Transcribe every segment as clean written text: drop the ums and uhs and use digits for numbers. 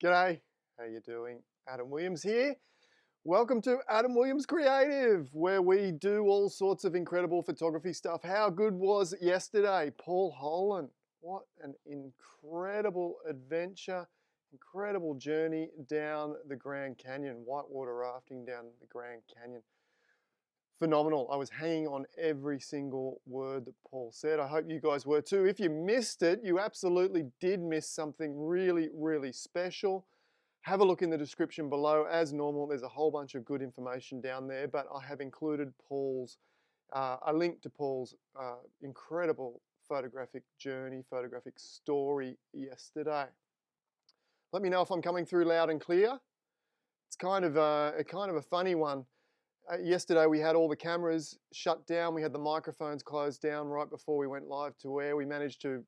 G'day, how you doing? Adam Williams here. Welcome to Adam Williams Creative, where we do all sorts of incredible photography stuff. How good was it yesterday? Paul Holen. What an incredible adventure, incredible journey down the Grand Canyon, whitewater rafting down the Grand Canyon. Phenomenal. I was hanging on every single word that Paul said. I hope you guys were too. If you missed it, you absolutely did miss something really, really special. Have a look in the description below. As normal, there's a whole bunch of good information down there, but I have included a link to Paul's incredible photographic journey, photographic story yesterday. Let me know if I'm coming through loud and clear. It's kind of a funny one. Yesterday we had all the cameras shut down. We had the microphones closed down right before we went live to air. We managed to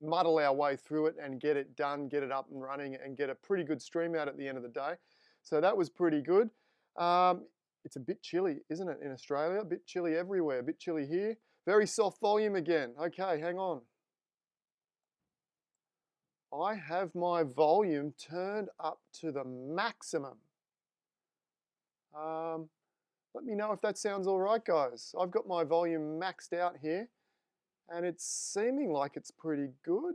muddle our way through it and get it done, get it up and running, and get a pretty good stream out at the end of the day. So that was pretty good. It's a bit chilly, isn't it, in Australia? A bit chilly everywhere, a bit chilly here. Very soft volume again. Okay, hang on. I have my volume turned up to the maximum. Let me know if that sounds all right, guys. I've got my volume maxed out here, and it's seeming like it's pretty good.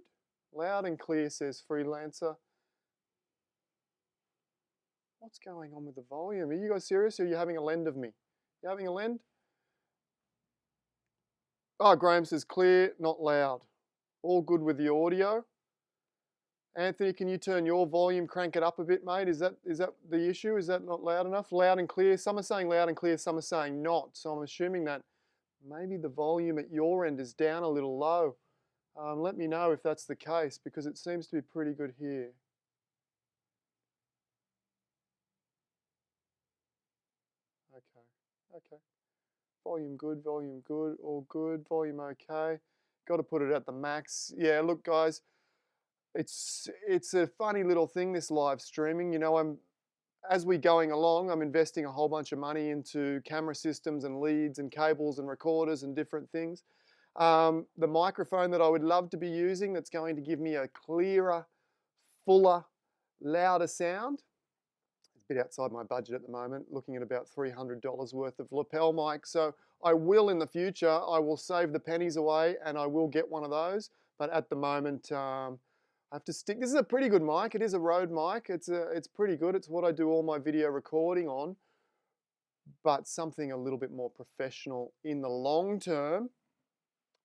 Loud and clear, says Freelancer. What's going on with the volume? Are you guys serious, or are you having a lend of me? You having a lend? Oh, Graham says clear, not loud. All good with the audio. Anthony, can you turn your volume, crank it up a bit, mate? Is that the issue? Is that not loud enough? Loud and clear. Some are saying loud and clear, some are saying not. So I'm assuming that maybe the volume at your end is down a little low. Let me know if that's the case, because it seems to be pretty good here. Okay. Volume good, all good, volume okay. Got to put it at the max. Yeah, look, guys. It's a funny little thing, this live streaming. You know, as we're going along, I'm investing a whole bunch of money into camera systems and leads and cables and recorders and different things. The microphone that I would love to be using that's going to give me a clearer, fuller, louder sound. It's a bit outside my budget at the moment, looking at about $300 worth of lapel mic. So I will in the future, I will save the pennies away and I will get one of those. But at the moment, I have to stick. This is a pretty good mic. It is a Rode mic. It's pretty good. It's what I do all my video recording on. But something a little bit more professional in the long term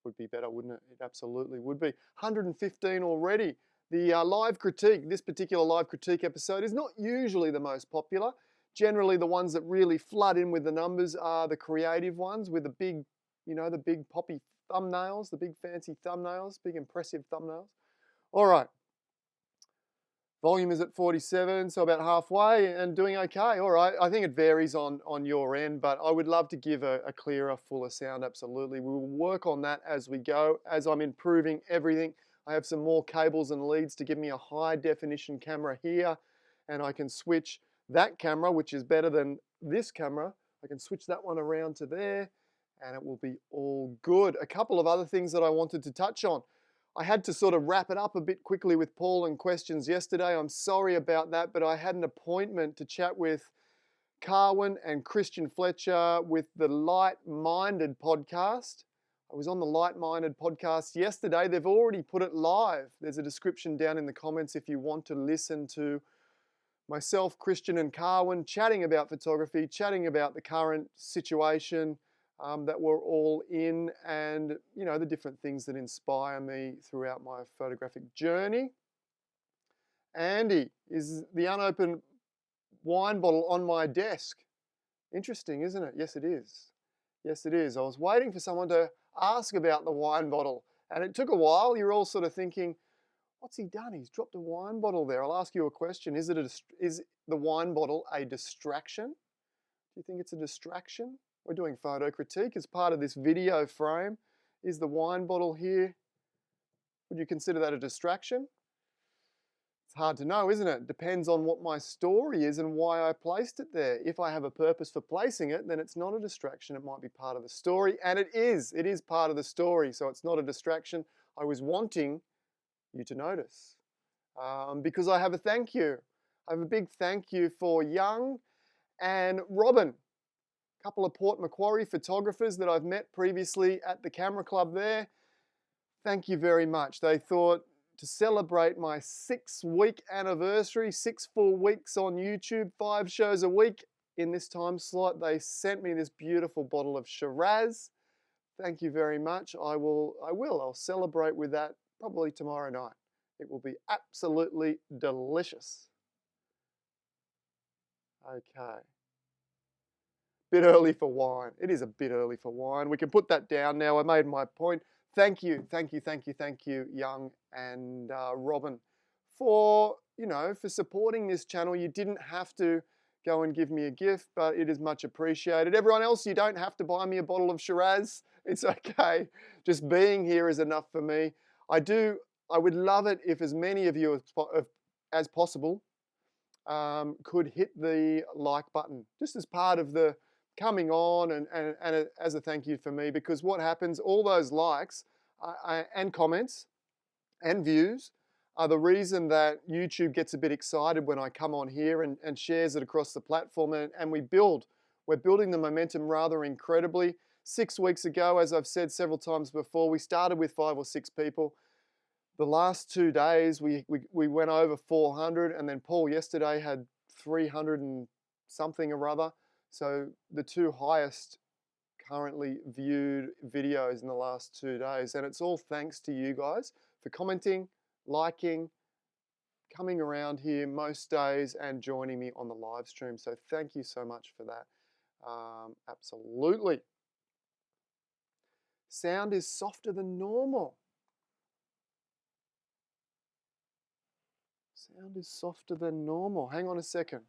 would be better, wouldn't it? It absolutely would be. 115 already. The live critique, this particular live critique episode is not usually the most popular. Generally, the ones that really flood in with the numbers are the creative ones with the big, the big poppy thumbnails, the big fancy thumbnails, big impressive thumbnails. All right. Volume is at 47, so about halfway and doing okay. All right, I think it varies on your end, but I would love to give a clearer, fuller sound, absolutely. We will work on that as we go, as I'm improving everything. I have some more cables and leads to give me a high definition camera here, and I can switch that camera, which is better than this camera. I can switch that one around to there, and it will be all good. A couple of other things that I wanted to touch on. I had to sort of wrap it up a bit quickly with Paul and questions yesterday. I'm sorry about that, but I had an appointment to chat with Carwyn and Christian Fletcher with the Lightminded Podcast. I was on the Lightminded Podcast yesterday. They've already put it live. There's a description down in the comments if you want to listen to myself, Christian and Carwyn, chatting about photography, chatting about the current situation that we're all in, and the different things that inspire me throughout my photographic journey. Andy, is the unopened wine bottle on my desk? Interesting, isn't it? Yes, it is. Yes, it is. I was waiting for someone to ask about the wine bottle, and it took a while. You're all sort of thinking, what's he done? He's dropped a wine bottle there. I'll ask you a question. Is the wine bottle a distraction? Do you think it's a distraction? We're doing photo critique as part of this video frame. Is the wine bottle here, would you consider that a distraction? It's hard to know, isn't it? Depends on what my story is and why I placed it there. If I have a purpose for placing it, then it's not a distraction. It might be part of the story, and it is part of the story, so it's not a distraction. I was wanting you to notice. because I have a thank you. I have a big thank you for Young and Robin, a couple of Port Macquarie photographers that I've met previously at the camera club there. Thank you very much. They thought to celebrate my 6-week anniversary, 6 full weeks on YouTube, 5 shows a week in this time slot, they sent me this beautiful bottle of Shiraz. Thank you very much. I'll celebrate with that probably tomorrow night. It will be absolutely delicious. Okay. Bit early for wine. It is a bit early for wine. We can put that down now. I made my point. Thank you, Young and Robin, for supporting this channel. You didn't have to go and give me a gift, but it is much appreciated. Everyone else, you don't have to buy me a bottle of Shiraz. It's okay. Just being here is enough for me. I would love it if as many of you as possible could hit the like button, just as part of the coming on and as a thank you for me, because what happens, all those likes and comments and views are the reason that YouTube gets a bit excited when I come on here and shares it across the platform, and we're building the momentum rather incredibly. 6 weeks ago, as I've said several times before, we started with 5 or 6 people. The last 2 days, we went over 400, and then Paul yesterday had 300 and something or other. So the 2 highest currently viewed videos in the last 2 days. And it's all thanks to you guys for commenting, liking, coming around here most days and joining me on the live stream. So thank you so much for that. Absolutely. Sound is softer than normal. Sound is softer than normal. Hang on a second.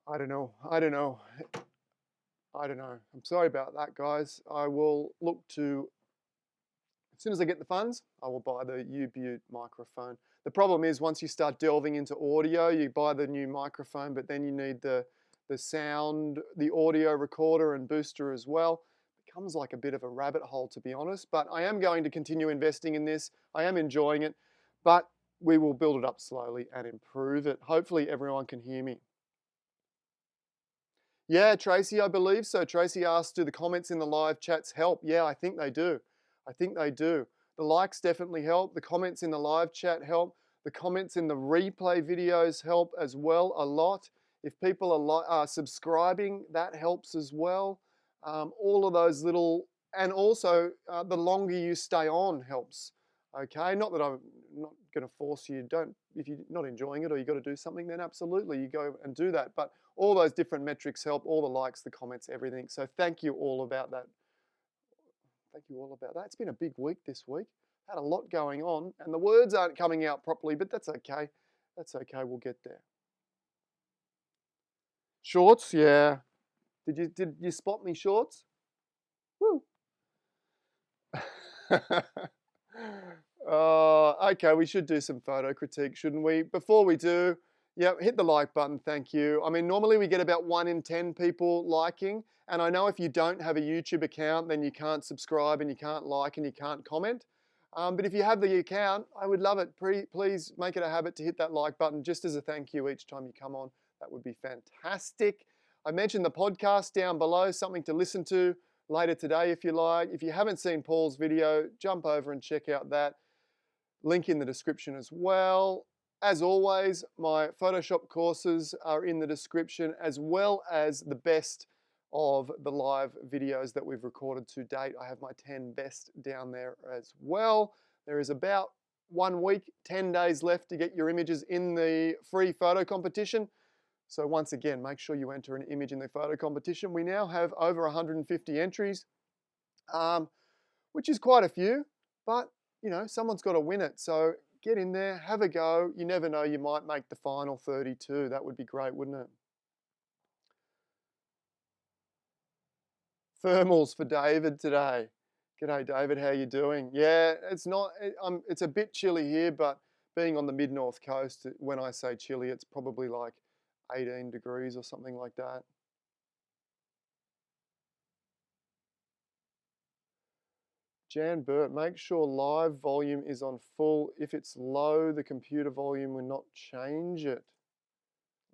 I don't know. I'm sorry about that, guys. I will look to, as soon as I get the funds, I will buy the 𝗃𝗵𝗃𝗀𝗃 microphone. The problem is once you start delving into audio, you buy the new microphone, but then you need the sound, the audio recorder and booster as well. It becomes like a bit of a rabbit hole, to be honest, but I am going to continue investing in this. I am enjoying it, but we will build it up slowly and improve it. Hopefully everyone can hear me. Yeah, Tracy, I believe so. Tracy asked, do the comments in the live chats help? Yeah, I think they do. The likes definitely help. The comments in the live chat help. The comments in the replay videos help as well a lot. If people are subscribing, that helps as well. All of those little, and also the longer you stay on helps. Okay, not that I'm not going to force you. If you're not enjoying it or you've got to do something, then absolutely you go and do that. But all those different metrics help, all the likes, the comments, everything. So thank you all about that. It's been a big week this week. Had a lot going on, and the words aren't coming out properly, but that's okay. We'll get there. Shorts, yeah. Did you spot me shorts? Woo. Okay, we should do some photo critique, shouldn't we? Before we do, yeah, hit the like button, thank you. I mean, normally we get about 1 in 10 people liking, and I know if you don't have a YouTube account, then you can't subscribe and you can't like and you can't comment. But if you have the account, I would love it. Please make it a habit to hit that like button just as a thank you each time you come on. That would be fantastic. I mentioned the podcast down below, something to listen to later today if you like. If you haven't seen Paul's video, jump over and check out that. Link in the description as well. As always, my Photoshop courses are in the description, as well as the best of the live videos that we've recorded to date. I have my 10 best down there as well. There is about 1 week, 10 days left to get your images in the free photo competition. So once again, make sure you enter an image in the photo competition. We now have over 150 entries, which is quite a few, but you know, someone's got to win it. So get in there, have a go. You never know, you might make the final 32. That would be great, wouldn't it? Thermals for David today. G'day, David, how you doing? Yeah, it's a bit chilly here, but being on the mid-north coast, when I say chilly, it's probably like 18 degrees or something like that. Jan Burt, make sure live volume is on full. If it's low, the computer volume will not change it.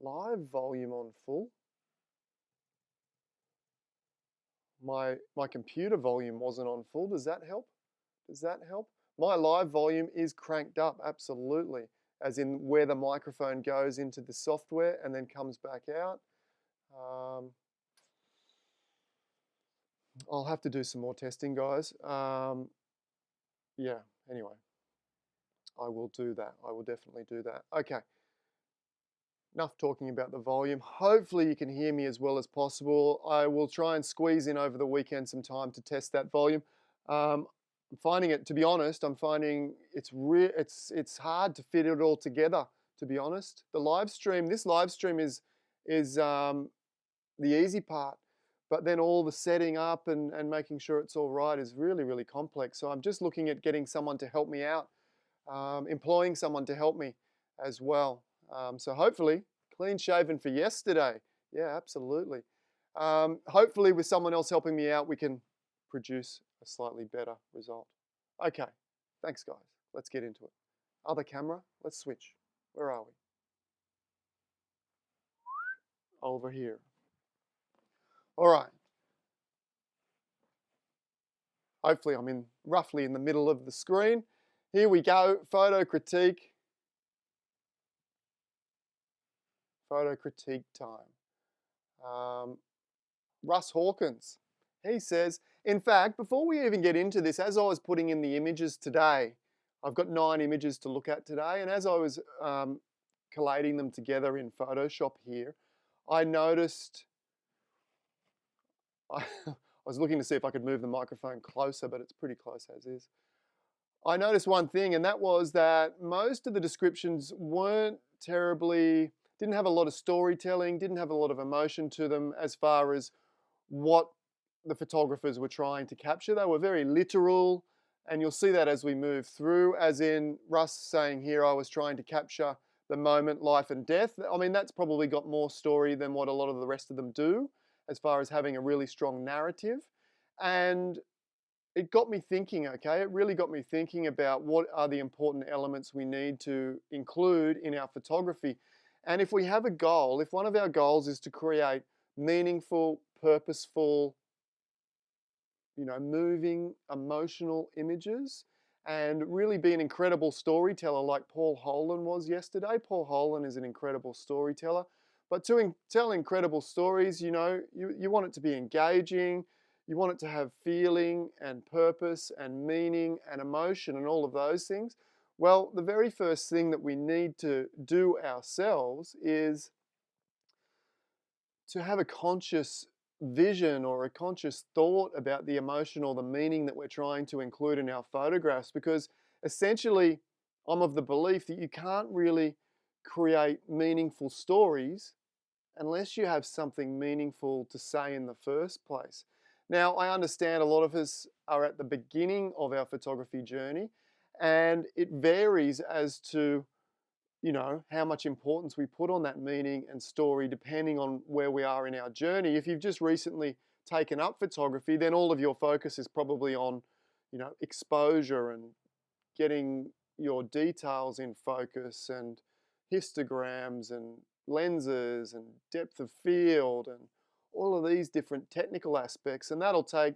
Live volume on full. My computer volume wasn't on full. Does that help? Does that help? My live volume is cranked up, absolutely. As in where the microphone goes into the software and then comes back out. I'll have to do some more testing, guys. Yeah, anyway. I will do that. I will definitely do that. Okay. Enough talking about the volume. Hopefully you can hear me as well as possible. I will try and squeeze in over the weekend some time to test that volume. I'm finding it, to be honest, I'm finding it's hard to fit it all together, to be honest. This live stream is the easy part, but then all the setting up and making sure it's all right is really, really complex. So I'm just looking at getting someone to help me out, employing someone to help me as well. So hopefully, clean shaven for yesterday. Yeah, absolutely. Hopefully with someone else helping me out, we can produce a slightly better result. Okay, thanks guys. Let's get into it. Other camera, let's switch. Where are we? Over here. All right. Hopefully I'm roughly in the middle of the screen. Here we go, photo critique. Photo critique time. Russ Hawkins, he says, in fact, before we even get into this, as I was putting in the images today, I've got 9 images to look at today, and as I was collating them together in Photoshop here, I noticed, I was looking to see if I could move the microphone closer, but it's pretty close as is. I noticed one thing, and that was that most of the descriptions didn't have a lot of storytelling, didn't have a lot of emotion to them as far as what the photographers were trying to capture. They were very literal, and you'll see that as we move through, as in Russ saying here, I was trying to capture the moment, life and death. I mean, that's probably got more story than what a lot of the rest of them do, as far as having a really strong narrative. And it got me thinking, okay? It really got me thinking about what are the important elements we need to include in our photography. And if we have a goal, if one of our goals is to create meaningful, purposeful, moving, emotional images, and really be an incredible storyteller like Paul Holan was yesterday. Paul Holan is an incredible storyteller. But to tell incredible stories, you want it to be engaging, you want it to have feeling and purpose and meaning and emotion and all of those things. Well, the very first thing that we need to do ourselves is to have a conscious vision or a conscious thought about the emotion or the meaning that we're trying to include in our photographs, because essentially I'm of the belief that you can't really create meaningful stories unless you have something meaningful to say in the first place. Now, I understand a lot of us are at the beginning of our photography journey, and it varies as to how much importance we put on that meaning and story depending on where we are in our journey. If you've just recently taken up photography, then all of your focus is probably on, exposure and getting your details in focus and histograms and lenses and depth of field and all of these different technical aspects. And that'll take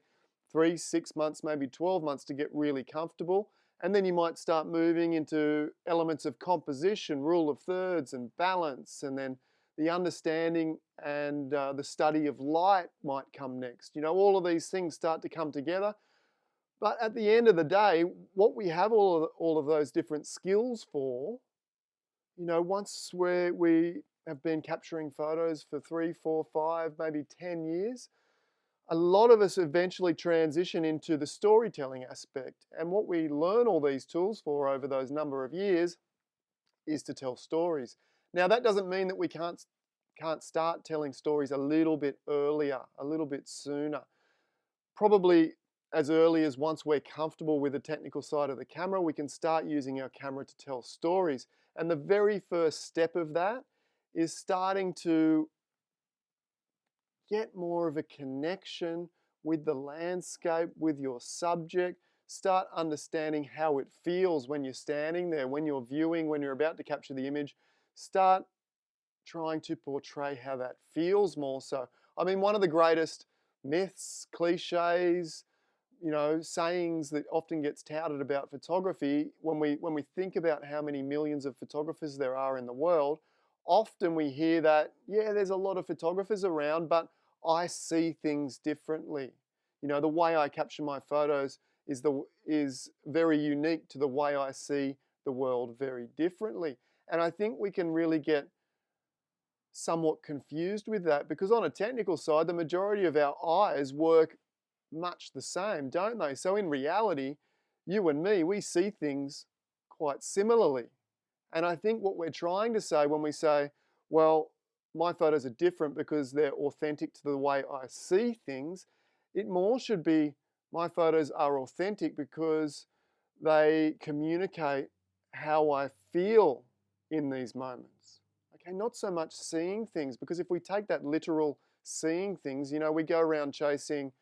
3, 6 months, maybe 12 months to get really comfortable. And then you might start moving into elements of composition, rule of thirds and balance, and then the understanding and the study of light might come next. All of these things start to come together. But at the end of the day, what we have all of those different skills for, once we have been capturing photos for 3, 4, 5, maybe 10 years, a lot of us eventually transition into the storytelling aspect. And what we learn all these tools for over those number of years is to tell stories. Now, that doesn't mean that we can't start telling stories a little bit earlier, a little bit sooner. Probably as early as once we're comfortable with the technical side of the camera, we can start using our camera to tell stories. And the very first step of that is starting to get more of a connection with the landscape, with your subject, Start understanding how it feels when you're standing there, when you're viewing, when you're about to capture the image. Start trying to portray how that feels more so. I mean, one of the greatest myths, cliches, sayings that often gets touted about photography, when we think about how many millions of photographers there are in the world, often we hear that, yeah, there's a lot of photographers around, but I see things differently. The way I capture my photos is very unique to the way I see the world very differently. And I think we can really get somewhat confused with that, because on a technical side, the majority of our eyes work much the same, don't they? So in reality, you and me, we see things quite similarly. And I think what we're trying to say when we say, well, my photos are different because they're authentic to the way I see things, it more should be my photos are authentic because they communicate how I feel in these moments. Okay, not so much seeing things, because if we take that literal seeing things, we go around chasing,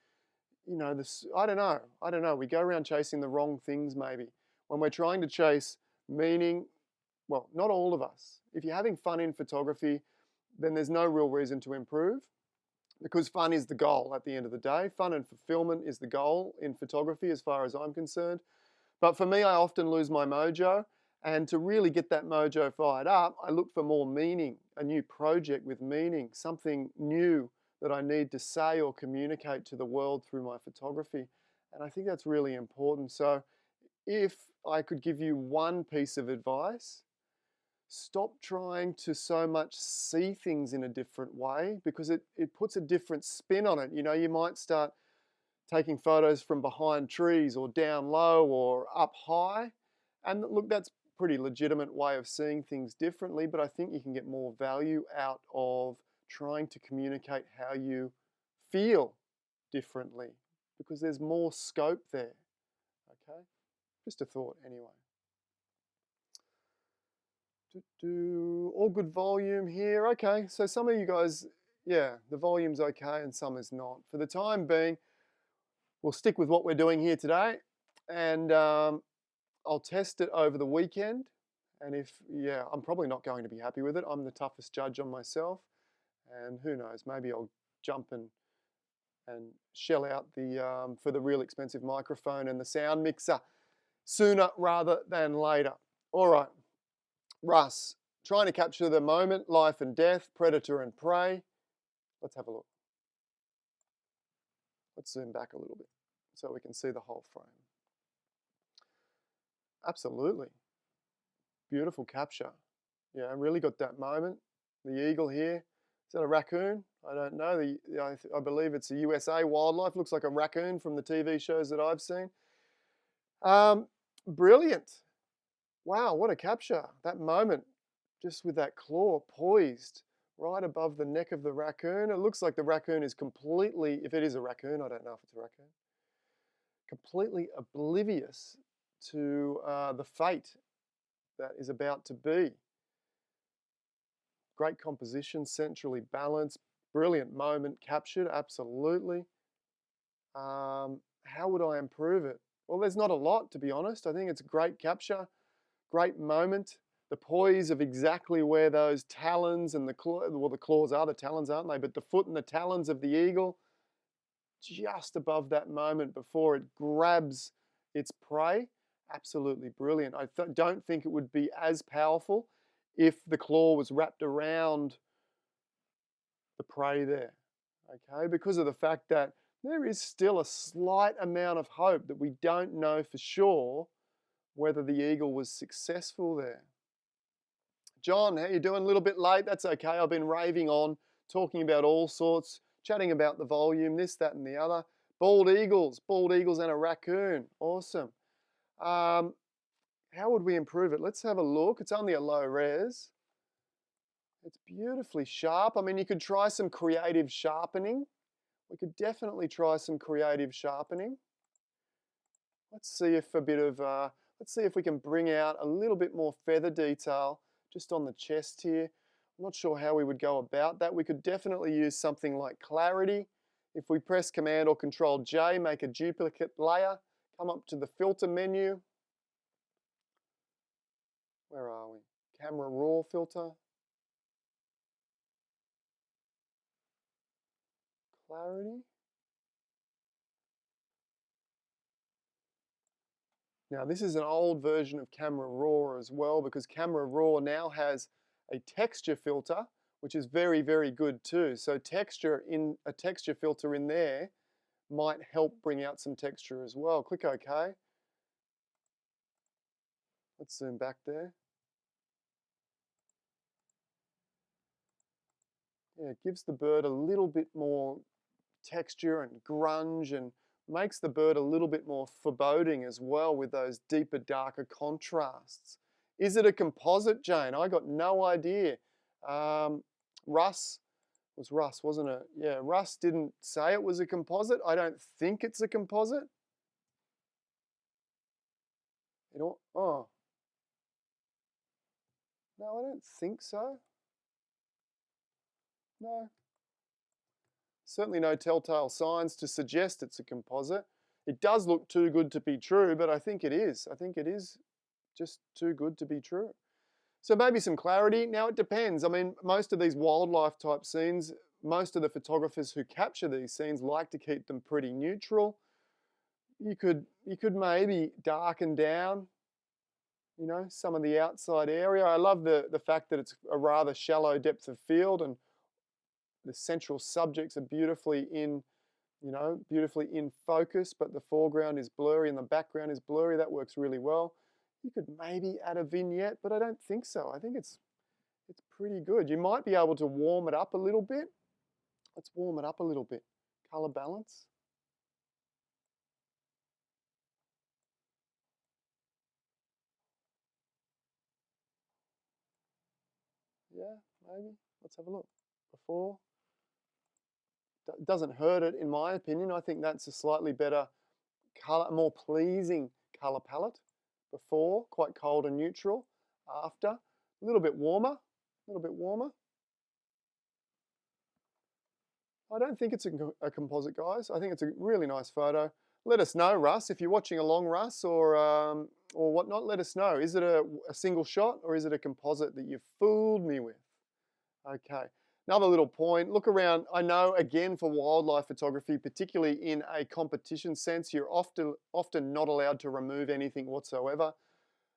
I don't know, we go around chasing the wrong things maybe. When we're trying to chase meaning, well, not all of us. If you're having fun in photography, then there's no real reason to improve, because fun is the goal at the end of the day. Fun and fulfillment is the goal in photography as far as I'm concerned. But for me, I often lose my mojo, and to really get that mojo fired up, I look for more meaning, a new project with meaning, something new that I need to say or communicate to the world through my photography. And I think that's really important. So if I could give you one piece of advice, stop trying to so much see things in a different way, because it puts a different spin on it. You might start taking photos from behind trees or down low or up high. And look, that's a pretty legitimate way of seeing things differently, but I think you can get more value out of trying to communicate how you feel differently, because there's more scope there. Okay? Just a thought anyway. All good volume here. Okay, so some of you guys, yeah, the volume's okay and some is not. For the time being, we'll stick with what we're doing here today, and I'll test it over the weekend. And I'm probably not going to be happy with it. I'm the toughest judge on myself, and who knows, maybe I'll jump and shell out for the real expensive microphone and the sound mixer sooner rather than later. All right. Russ, trying to capture the moment, life and death, predator and prey. Let's have a look. Let's zoom back a little bit so we can see the whole frame. Absolutely. Beautiful capture. Yeah, I really got that moment. The eagle here. Is that a raccoon? I don't know. I believe it's a USA wildlife. Looks like a raccoon from the TV shows that I've seen. Brilliant. Wow, what a capture. That moment, just with that claw poised right above the neck of the raccoon. It looks like the raccoon is completely, if it is a raccoon, I don't know if it's a raccoon, completely oblivious to the fate that is about to be. Great composition, centrally balanced, brilliant moment captured, absolutely. How would I improve it? Well, there's not a lot, to be honest. I think it's a great capture. Great moment, the poise of exactly where those talons and the claws are the talons, aren't they? But the foot and the talons of the eagle, just above that moment before it grabs its prey, absolutely brilliant. I don't think it would be as powerful if the claw was wrapped around the prey there, okay? Because of the fact that there is still a slight amount of hope that we don't know for sure whether the eagle was successful there. John, how you doing? A little bit late. That's okay. I've been raving on, talking about all sorts, chatting about the volume, this, that, and the other. Bald eagles and a raccoon. Awesome. How would we improve it? Let's have a look. It's only a low res. It's beautifully sharp. I mean, you could try some creative sharpening. We could definitely try some creative sharpening. Let's see if let's see if we can bring out a little bit more feather detail just on the chest here. I'm not sure how we would go about that. We could definitely use something like clarity. If we press Command or Control J, make a duplicate layer, Come up to the filter menu. Where are we? Camera raw filter. Clarity. Now this is an old version of Camera Raw as well, because Camera Raw now has a texture filter, which is very, very good too. So a texture filter in there might help bring out some texture as well. Click OK. Let's zoom back there. Yeah, it gives the bird a little bit more texture and grunge, and makes the bird a little bit more foreboding as well with those deeper, darker contrasts. Is it a composite, Jane? I got no idea. Russ, wasn't it? Yeah, Russ didn't say it was a composite. I don't think it's a composite. Oh, no, I don't think so. No. Certainly no telltale signs to suggest it's a composite. It does look too good to be true, but I think it is. I think it is just too good to be true. So maybe some clarity. Now it depends. I mean, most of these wildlife type scenes, most of the photographers who capture these scenes like to keep them pretty neutral. You could maybe darken down, you know, some of the outside area. I love the fact that it's a rather shallow depth of field, and the central subjects are beautifully in focus, but the foreground is blurry and the background is blurry. That works really well. You could maybe add a vignette, but I don't think so. I think it's pretty good. You might be able to warm it up a little bit. Let's warm it up a little bit. Color balance. Yeah, maybe. Let's have a look. Before. Doesn't hurt it, in my opinion. I think that's a slightly better color, more pleasing color palette. Before, quite cold and neutral. After, a little bit warmer. I don't think it's a composite, guys. I think it's a really nice photo. Let us know, Russ, if you're watching along, Russ, or whatnot. Let us know. Is it a single shot, or is it a composite that you've fooled me with? Okay. Another little point, look around. I know, again, for wildlife photography, particularly in a competition sense, you're often not allowed to remove anything whatsoever.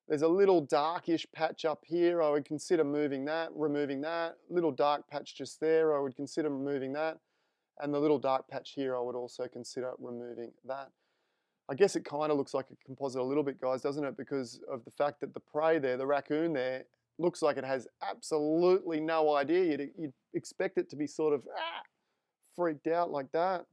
There's a little darkish patch up here. I would consider removing that. Little dark patch just there. I would consider removing that. And the little dark patch here, I would also consider removing that. I guess it kind of looks like a composite a little bit, guys, doesn't it? Because of the fact that the prey there, the raccoon there, looks like it has absolutely no idea. You'd expect it to be sort of freaked out like that.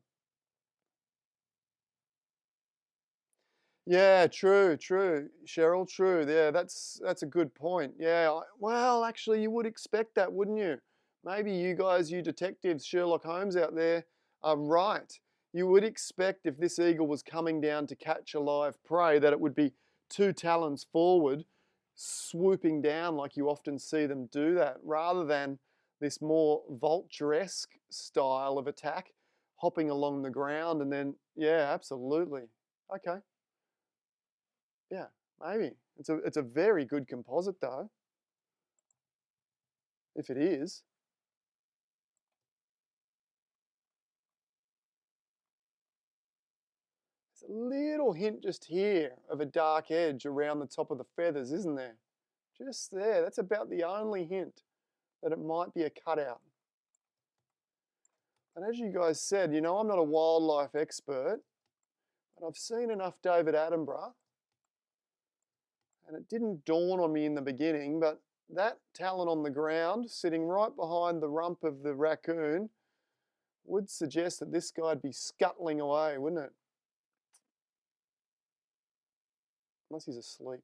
Yeah, true, Cheryl, true. Yeah, that's a good point. Yeah, well, actually, you would expect that, wouldn't you? Maybe you guys, you detectives, Sherlock Holmes out there, are right. You would expect if this eagle was coming down to catch a live prey that it would be 2 talons forward, swooping down like you often see them do that, rather than this more vulture-esque style of attack, hopping along the ground and then, yeah, absolutely. Okay. Yeah, maybe. It's a very good composite though. If it is. There's a little hint just here of a dark edge around the top of the feathers, isn't there? Just there. That's about the only hint that it might be a cutout. And as you guys said, you know, I'm not a wildlife expert, but I've seen enough David Attenborough, and it didn't dawn on me in the beginning, but that talon on the ground, sitting right behind the rump of the raccoon, would suggest that this guy'd be scuttling away, wouldn't it? Unless he's asleep.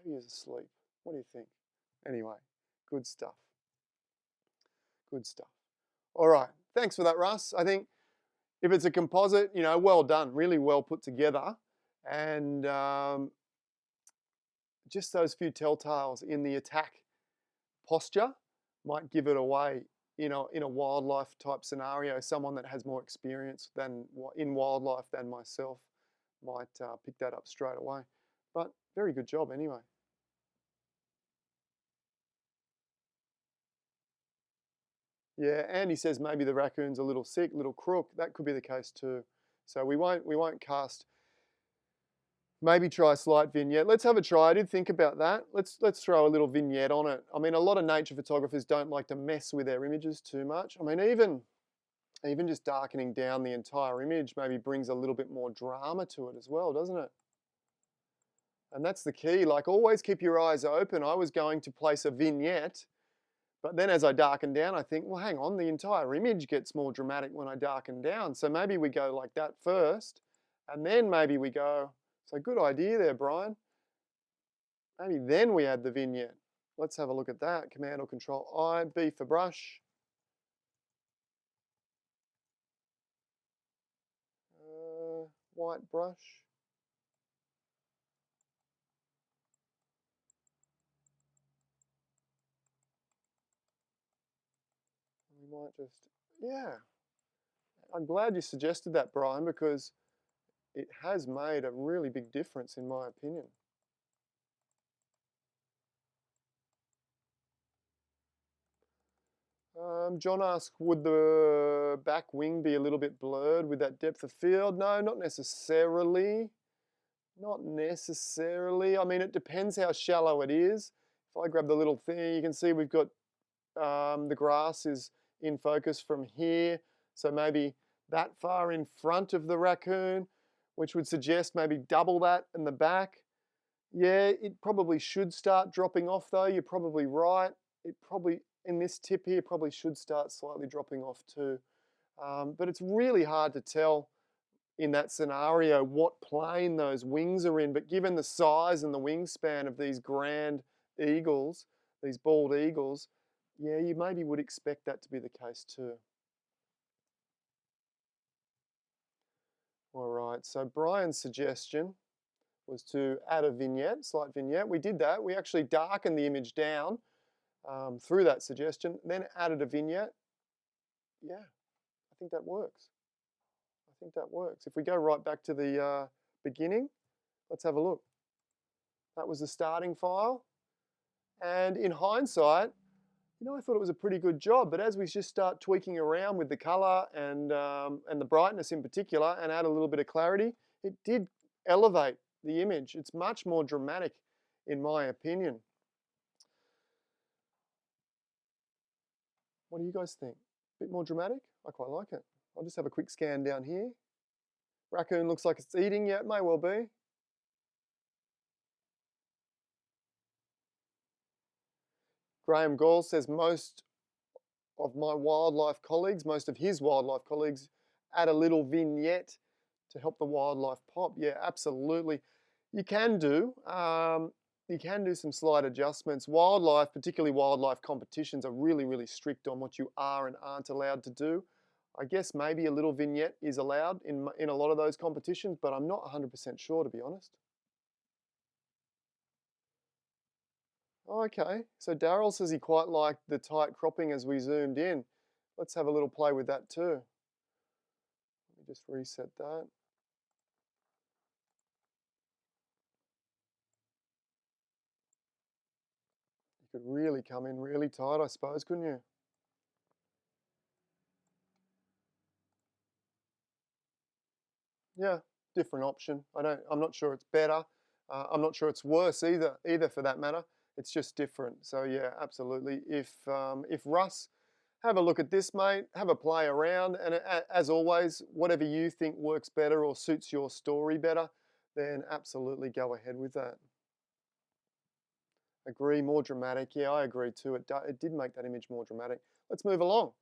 Maybe he's asleep. What do you think? Anyway, good stuff. Good stuff. All right. Thanks for that, Russ. I think if it's a composite, you know, well done. Really well put together. And just those few telltales in the attack posture might give it away, you know, in a wildlife type scenario, someone that has more experience in wildlife than myself might pick that up straight away. But very good job anyway. Yeah, Andy says maybe the raccoon's a little sick, a little crook. That could be the case too. So we won't cast. Maybe try a slight vignette. Let's have a try. I did think about that. Let's throw a little vignette on it. I mean, a lot of nature photographers don't like to mess with their images too much. I mean, even just darkening down the entire image maybe brings a little bit more drama to it as well, doesn't it? And that's the key. Like, always keep your eyes open. I was going to place a vignette, but then as I darken down, I think, well, hang on, the entire image gets more dramatic when I darken down. So maybe we go like that first, and then maybe we go. So good idea there, Brian. Maybe then we add the vignette. Let's have a look at that. Command or Control I, B for brush. White brush. We might just, yeah. I'm glad you suggested that, Brian, because it has made a really big difference in my opinion. John asks, would the back wing be a little bit blurred with that depth of field? No, not necessarily. Not necessarily. I mean, it depends how shallow it is. If I grab the little thing, you can see we've got the grass is in focus from here. So maybe that far in front of the raccoon, which would suggest maybe double that in the back. Yeah, it probably should start dropping off though. You're probably right. It probably, in this tip here, probably should start slightly dropping off too. But it's really hard to tell in that scenario what plane those wings are in. But given the size and the wingspan of these grand eagles, these bald eagles, yeah, you maybe would expect that to be the case too. All right, so Brian's suggestion was to add a vignette, slight vignette. We did that. We actually darkened the image down through that suggestion, then added a vignette. Yeah, I think that works. I think that works. If we go right back to the beginning, let's have a look. That was the starting file. And in hindsight, you know, I thought it was a pretty good job, but as we just start tweaking around with the color and the brightness in particular and add a little bit of clarity, it did elevate the image. It's much more dramatic in my opinion. What do you guys think? A bit more dramatic? I quite like it. I'll just have a quick scan down here. Raccoon looks like it's eating. Yeah, it may well be. Graham Gall says most of my wildlife colleagues, most of his wildlife colleagues, add a little vignette to help the wildlife pop. Yeah, absolutely. You can do some slight adjustments. Wildlife, particularly wildlife competitions, are really, really strict on what you are and aren't allowed to do. I guess maybe a little vignette is allowed in a lot of those competitions, but I'm not 100% sure, to be honest. Okay, so Daryl says he quite liked the tight cropping as we zoomed in. Let's have a little play with that too. Let me just reset that. You could really come in really tight, I suppose, couldn't you? Yeah, different option. I'm not sure it's better. I'm not sure it's worse either for that matter. It's just different. So yeah, absolutely. If Russ, have a look at this, mate. Have a play around, and as always, whatever you think works better or suits your story better, then absolutely go ahead with that. Agree, more dramatic. Yeah, I agree too. It did make that image more dramatic. Let's move along.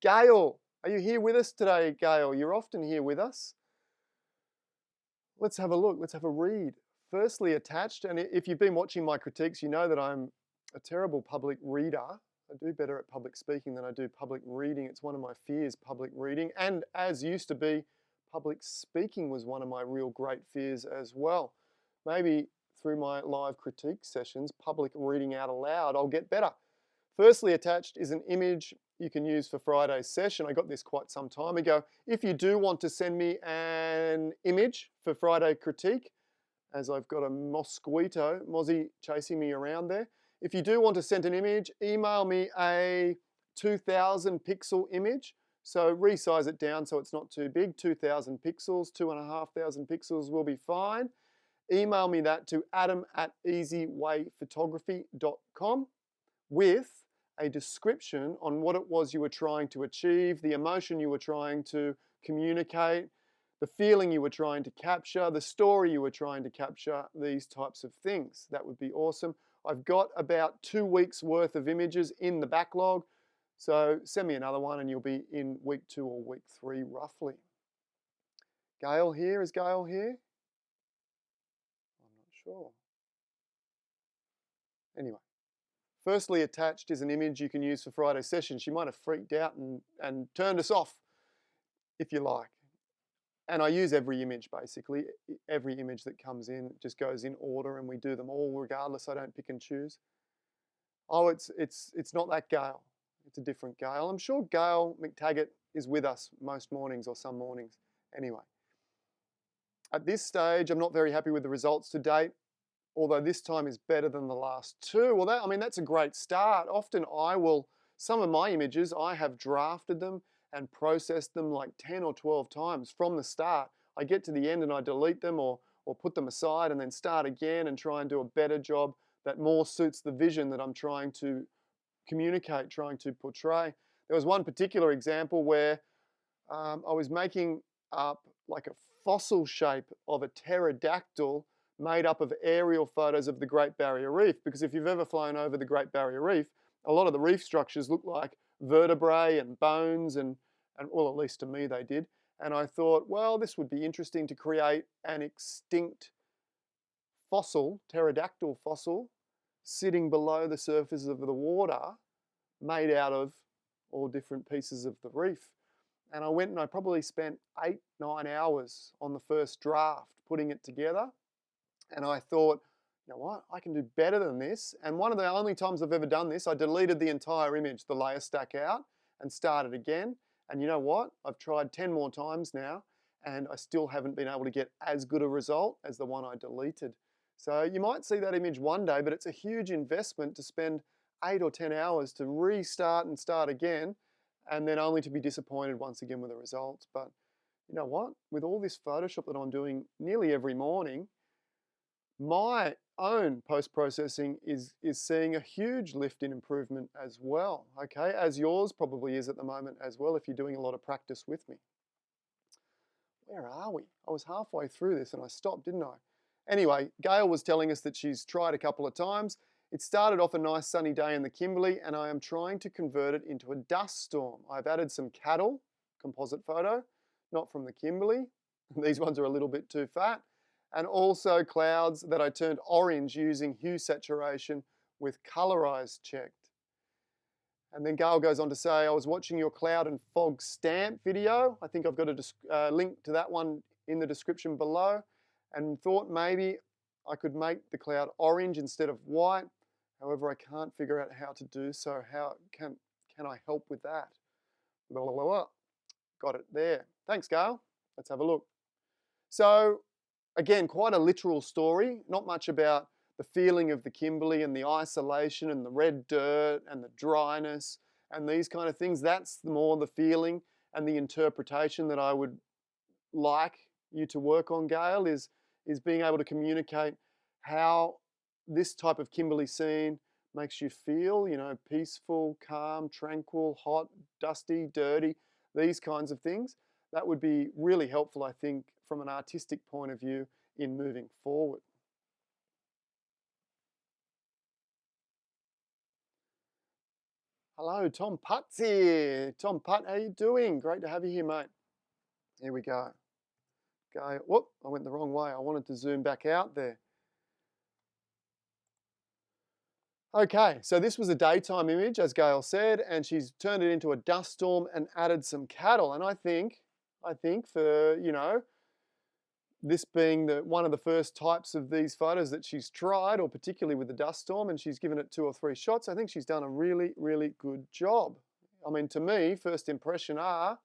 Gail, are you here with us today, Gail? You're often here with us. Let's have a look. Let's have a read. Firstly, attached, and if you've been watching my critiques, you know that I'm a terrible public reader. I do better at public speaking than I do public reading. It's one of my fears, public reading. And as used to be, public speaking was one of my real great fears as well. Maybe through my live critique sessions, public reading out aloud, I'll get better. Firstly attached is an image you can use for Friday's session. I got this quite some time ago. If you do want to send me an image for Friday critique, as I've got a mosquito, Mozzie chasing me around there. If you do want to send an image, email me a 2000 pixel image. So resize it down so it's not too big, 2000 pixels, 2500 pixels will be fine. Email me that to adam@𝗃𝗍𝗃𝗍𝗃.com with a description on what it was you were trying to achieve, the emotion you were trying to communicate, the feeling you were trying to capture, the story you were trying to capture, these types of things. That would be awesome. I've got about 2 weeks worth of images in the backlog, so send me another one and you'll be in week 2 or week 3 roughly. Gail here, is Gail here? I'm not sure. Anyway, firstly attached is an image you can use for Friday's session. She might have freaked out and turned us off, if you like. And I use every image basically. Every image that comes in just goes in order and we do them all regardless. I don't pick and choose. Oh, it's not that Gail. It's a different Gail. I'm sure 𝗃𝗵𝗃 is with us most mornings or some mornings. Anyway, at this stage, I'm not very happy with the results to date, although this time is better than the last 2. Well, that's a great start. Often some of my images, I have drafted them and processed them like 10 or 12 times from the start. I get to the end and I delete them or put them aside and then start again and try and do a better job that more suits the vision that I'm trying to communicate, trying to portray. There was one particular example where I was making up like a fossil shape of a pterodactyl made up of aerial photos of the Great Barrier Reef, because if you've ever flown over the Great Barrier Reef, a lot of the reef structures look like vertebrae and bones and well, at least to me they did. And I thought, well, this would be interesting to create an extinct fossil, pterodactyl fossil, sitting below the surface of the water, made out of all different pieces of the reef. And I went and I probably spent 8-9 hours on the first draft putting it together. And I thought, you know what, I can do better than this. And one of the only times I've ever done this, I deleted the entire image, the layer stack out, and started again. And you know what? I've tried 10 more times now, and I still haven't been able to get as good a result as the one I deleted. So you might see that image one day, but it's a huge investment to spend 8 or 10 hours to restart and start again, and then only to be disappointed once again with the results. But you know what? With all this Photoshop that I'm doing nearly every morning, my own post-processing is seeing a huge lift in improvement as well, okay? As yours probably is at the moment as well if you're doing a lot of practice with me. Where are we? I was halfway through this and I stopped, didn't I? Anyway, Gail was telling us that she's tried a couple of times. It started off a nice sunny day in the Kimberley and I am trying to convert it into a dust storm. I've added some cattle, composite photo, not from the Kimberley. These ones are a little bit too fat. And also clouds that I turned orange using hue saturation with colorize checked. And then Gail goes on to say, I was watching your cloud and fog stamp video. I think I've got a link to that one in the description below, and thought maybe I could make the cloud orange instead of white. However, I can't figure out how to do so. How can I help with that? Blah, blah, blah, blah. Got it there. Thanks, Gail. Let's have a look. So, again, quite a literal story, not much about the feeling of the Kimberley and the isolation and the red dirt and the dryness and these kind of things. That's more the feeling and the interpretation that I would like you to work on, Gail, is being able to communicate how this type of Kimberley scene makes you feel, you know, peaceful, calm, tranquil, hot, dusty, dirty, these kinds of things. That would be really helpful, I think, from an artistic point of view in moving forward. Hello, 𝗃𝗵𝗃𝗃 here. 𝗃𝗵𝗃, how you doing? Great to have you here, mate. Here we go. Whoop, I went the wrong way. I wanted to zoom back out there. Okay, so this was a daytime image, as Gail said, and she's turned it into a dust storm and added some cattle. And I think for, you know, this being one of the first types of these photos that she's tried, or particularly with the dust storm, and she's given it 2 or 3 shots, I think she's done a really, really good job. I mean, to me, first impression are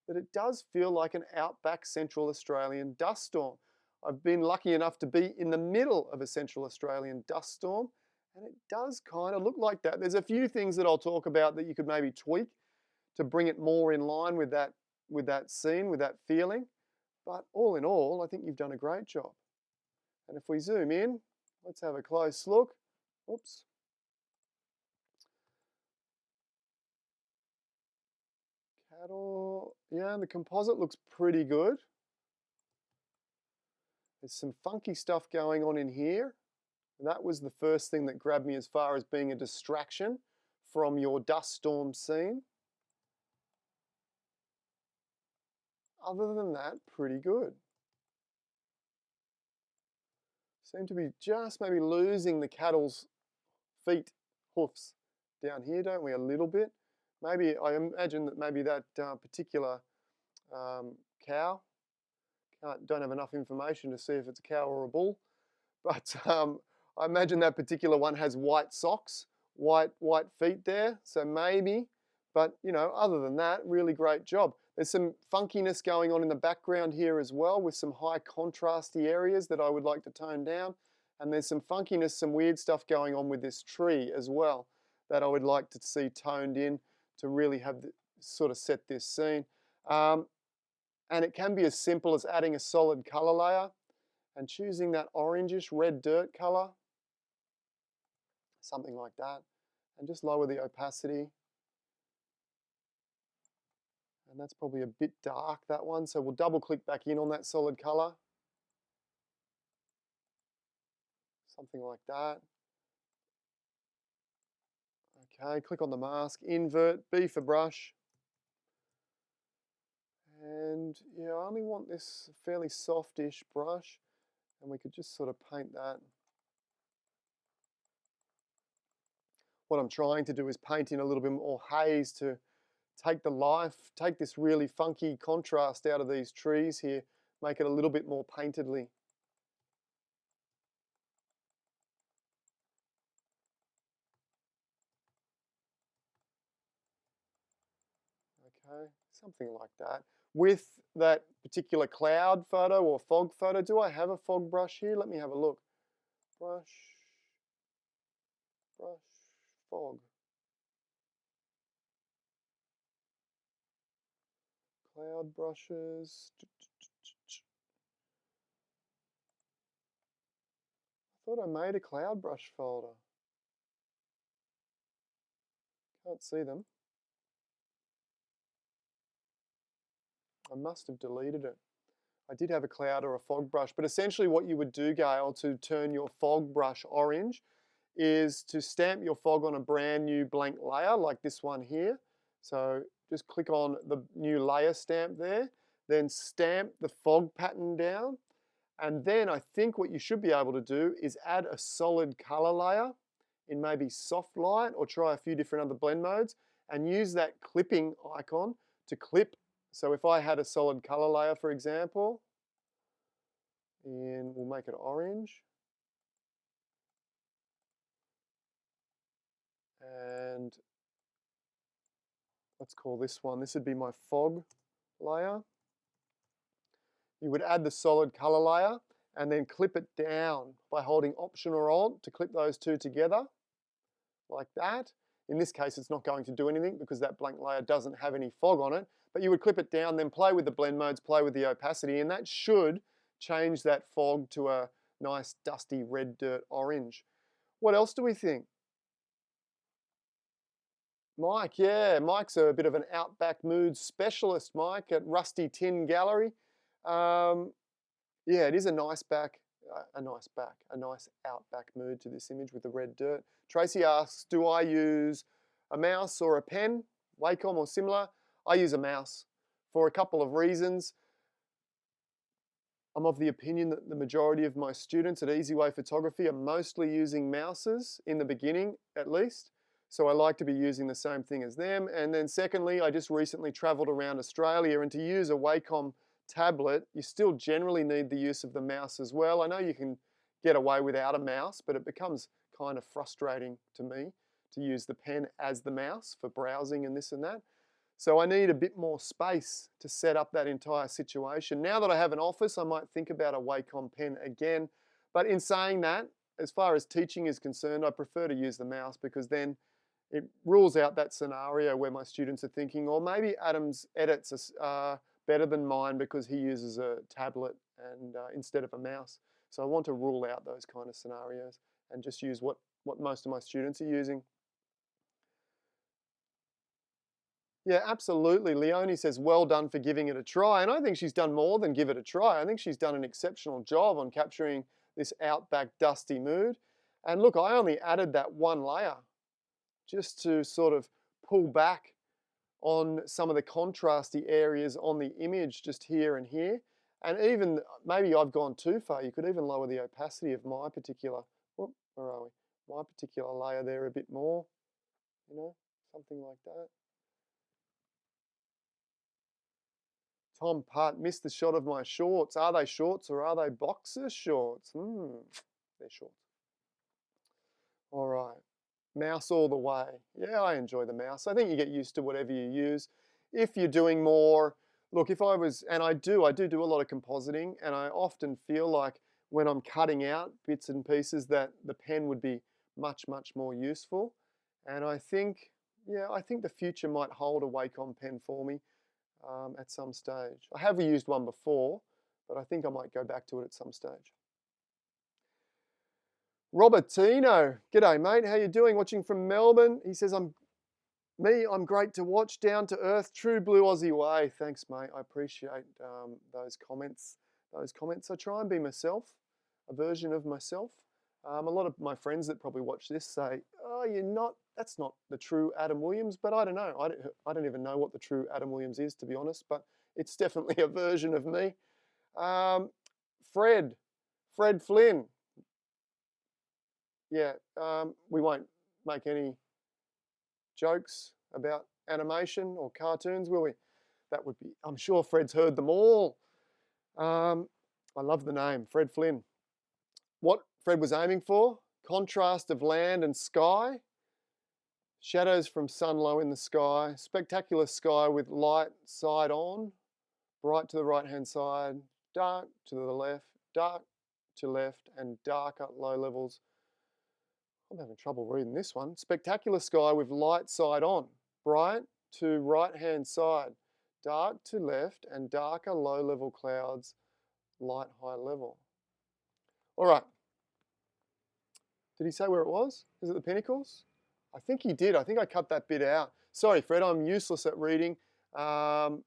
that it does feel like an outback Central Australian dust storm. I've been lucky enough to be in the middle of a Central Australian dust storm, and it does kind of look like that. There's a few things that I'll talk about that you could maybe tweak to bring it more in line with that scene, with that feeling. But all in all, I think you've done a great job. And if we zoom in, let's have a close look. Oops. Cattle, yeah, the composite looks pretty good. There's some funky stuff going on in here. And that was the first thing that grabbed me as far as being a distraction from your dust storm scene. Other than that, pretty good. Seem to be just maybe losing the cattle's feet, hoofs down here, don't we, a little bit? Maybe, I imagine that maybe that particular cow, don't have enough information to see if it's a cow or a bull, but I imagine that particular one has white socks, white feet there, so maybe, but you know, other than that, really great job. There's some funkiness going on in the background here as well with some high contrasty areas that I would like to tone down, and there's some funkiness, some weird stuff going on with this tree as well that I would like to see toned in to really have sort of set this scene. And it can be as simple as adding a solid color layer and choosing that orangish red dirt color, something like that, and just lower the opacity. And that's probably a bit dark, that one, so we'll double click back in on that solid color. Something like that. Okay, click on the mask, invert, B for brush. And yeah, I only want this fairly softish brush, and we could just sort of paint that. What I'm trying to do is paint in a little bit more haze to take the life, take this really funky contrast out of these trees here, make it a little bit more paintedly. Okay, something like that. With that particular cloud photo or fog photo, do I have a fog brush here? Let me have a look. Brush, fog. Cloud brushes. I thought I made a cloud brush folder. Can't see them. I must have deleted it. I did have a cloud or a fog brush, but essentially what you would do, Gail, to turn your fog brush orange is to stamp your fog on a brand new blank layer like this one here. So just click on the new layer stamp there, then stamp the fog pattern down, and then I think what you should be able to do is add a solid color layer in maybe soft light, or try a few different other blend modes, and use that clipping icon to clip. So if I had a solid color layer, for example, and we'll make it orange, and let's call this one, this would be my fog layer. You would add the solid color layer and then clip it down by holding Option or Alt to clip those two together, like that. In this case, it's not going to do anything because that blank layer doesn't have any fog on it, but you would clip it down, then play with the blend modes, play with the opacity, and that should change that fog to a nice dusty red dirt orange. What else do we think? Mike, yeah, Mike's a bit of an outback mood specialist, Mike, at Rusty Tin Gallery. Yeah, it is a nice outback mood to this image with the red dirt. Tracy asks, do I use a mouse or a pen, Wacom or similar? I use a mouse for a couple of reasons. I'm of the opinion that the majority of my students at Easy Way Photography are mostly using mouses in the beginning, at least. So I like to be using the same thing as them. And then secondly, I just recently traveled around Australia, and to use a Wacom tablet, you still generally need the use of the mouse as well. I know you can get away without a mouse, but it becomes kind of frustrating to me to use the pen as the mouse for browsing and this and that. So I need a bit more space to set up that entire situation. Now that I have an office, I might think about a Wacom pen again. But in saying that, as far as teaching is concerned, I prefer to use the mouse because then it rules out that scenario where my students are thinking, or maybe Adam's edits are better than mine because he uses a tablet and instead of a mouse. So I want to rule out those kind of scenarios and just use what most of my students are using. Yeah, absolutely. Leonie says, well done for giving it a try. And I think she's done more than give it a try. I think she's done an exceptional job on capturing this outback dusty mood. And look, I only added that one layer just to sort of pull back on some of the contrasty areas on the image just here and here. And even, maybe I've gone too far. You could even lower the opacity of my particular, where are we? My particular layer there a bit more, you know, something like that. Tom Part missed the shot of my shorts. Are they shorts or are they boxer shorts? They're shorts. All right. Mouse all the way. Yeah, I enjoy the mouse. I think you get used to whatever you use. If you're doing more, look, if I was, and I do a lot of compositing, and I often feel like when I'm cutting out bits and pieces that the pen would be much, much more useful. And I think, yeah, I think the future might hold a Wacom pen for me. At some stage. I have used one before, but I think I might go back to it at some stage. Robertino, g'day mate, how you doing? Watching from Melbourne. He says, I'm great to watch, down to earth, true blue Aussie way. Thanks mate, I appreciate those comments. I try and be myself, a version of myself. A lot of my friends that probably watch this say, oh, that's not the true Adam Williams, but I don't know. I don't even know what the true Adam Williams is, to be honest, but it's definitely a version of me. Fred Flynn. Yeah, we won't make any jokes about animation or cartoons, will we? That would be, I'm sure Fred's heard them all. I love the name, Fred Flynn. What Fred was aiming for, contrast of land and sky, shadows from sun low in the sky, spectacular sky with light side on, bright to the right-hand side, dark to the left, dark to left, and darker low levels. I'm having trouble reading this one. Spectacular sky with light side on, bright to right-hand side, dark to left, and darker low-level clouds, light high level. All right. Did he say where it was? Is it the pinnacles? I think he did. I think I cut that bit out. Sorry, Fred, I'm useless at reading. Apologies.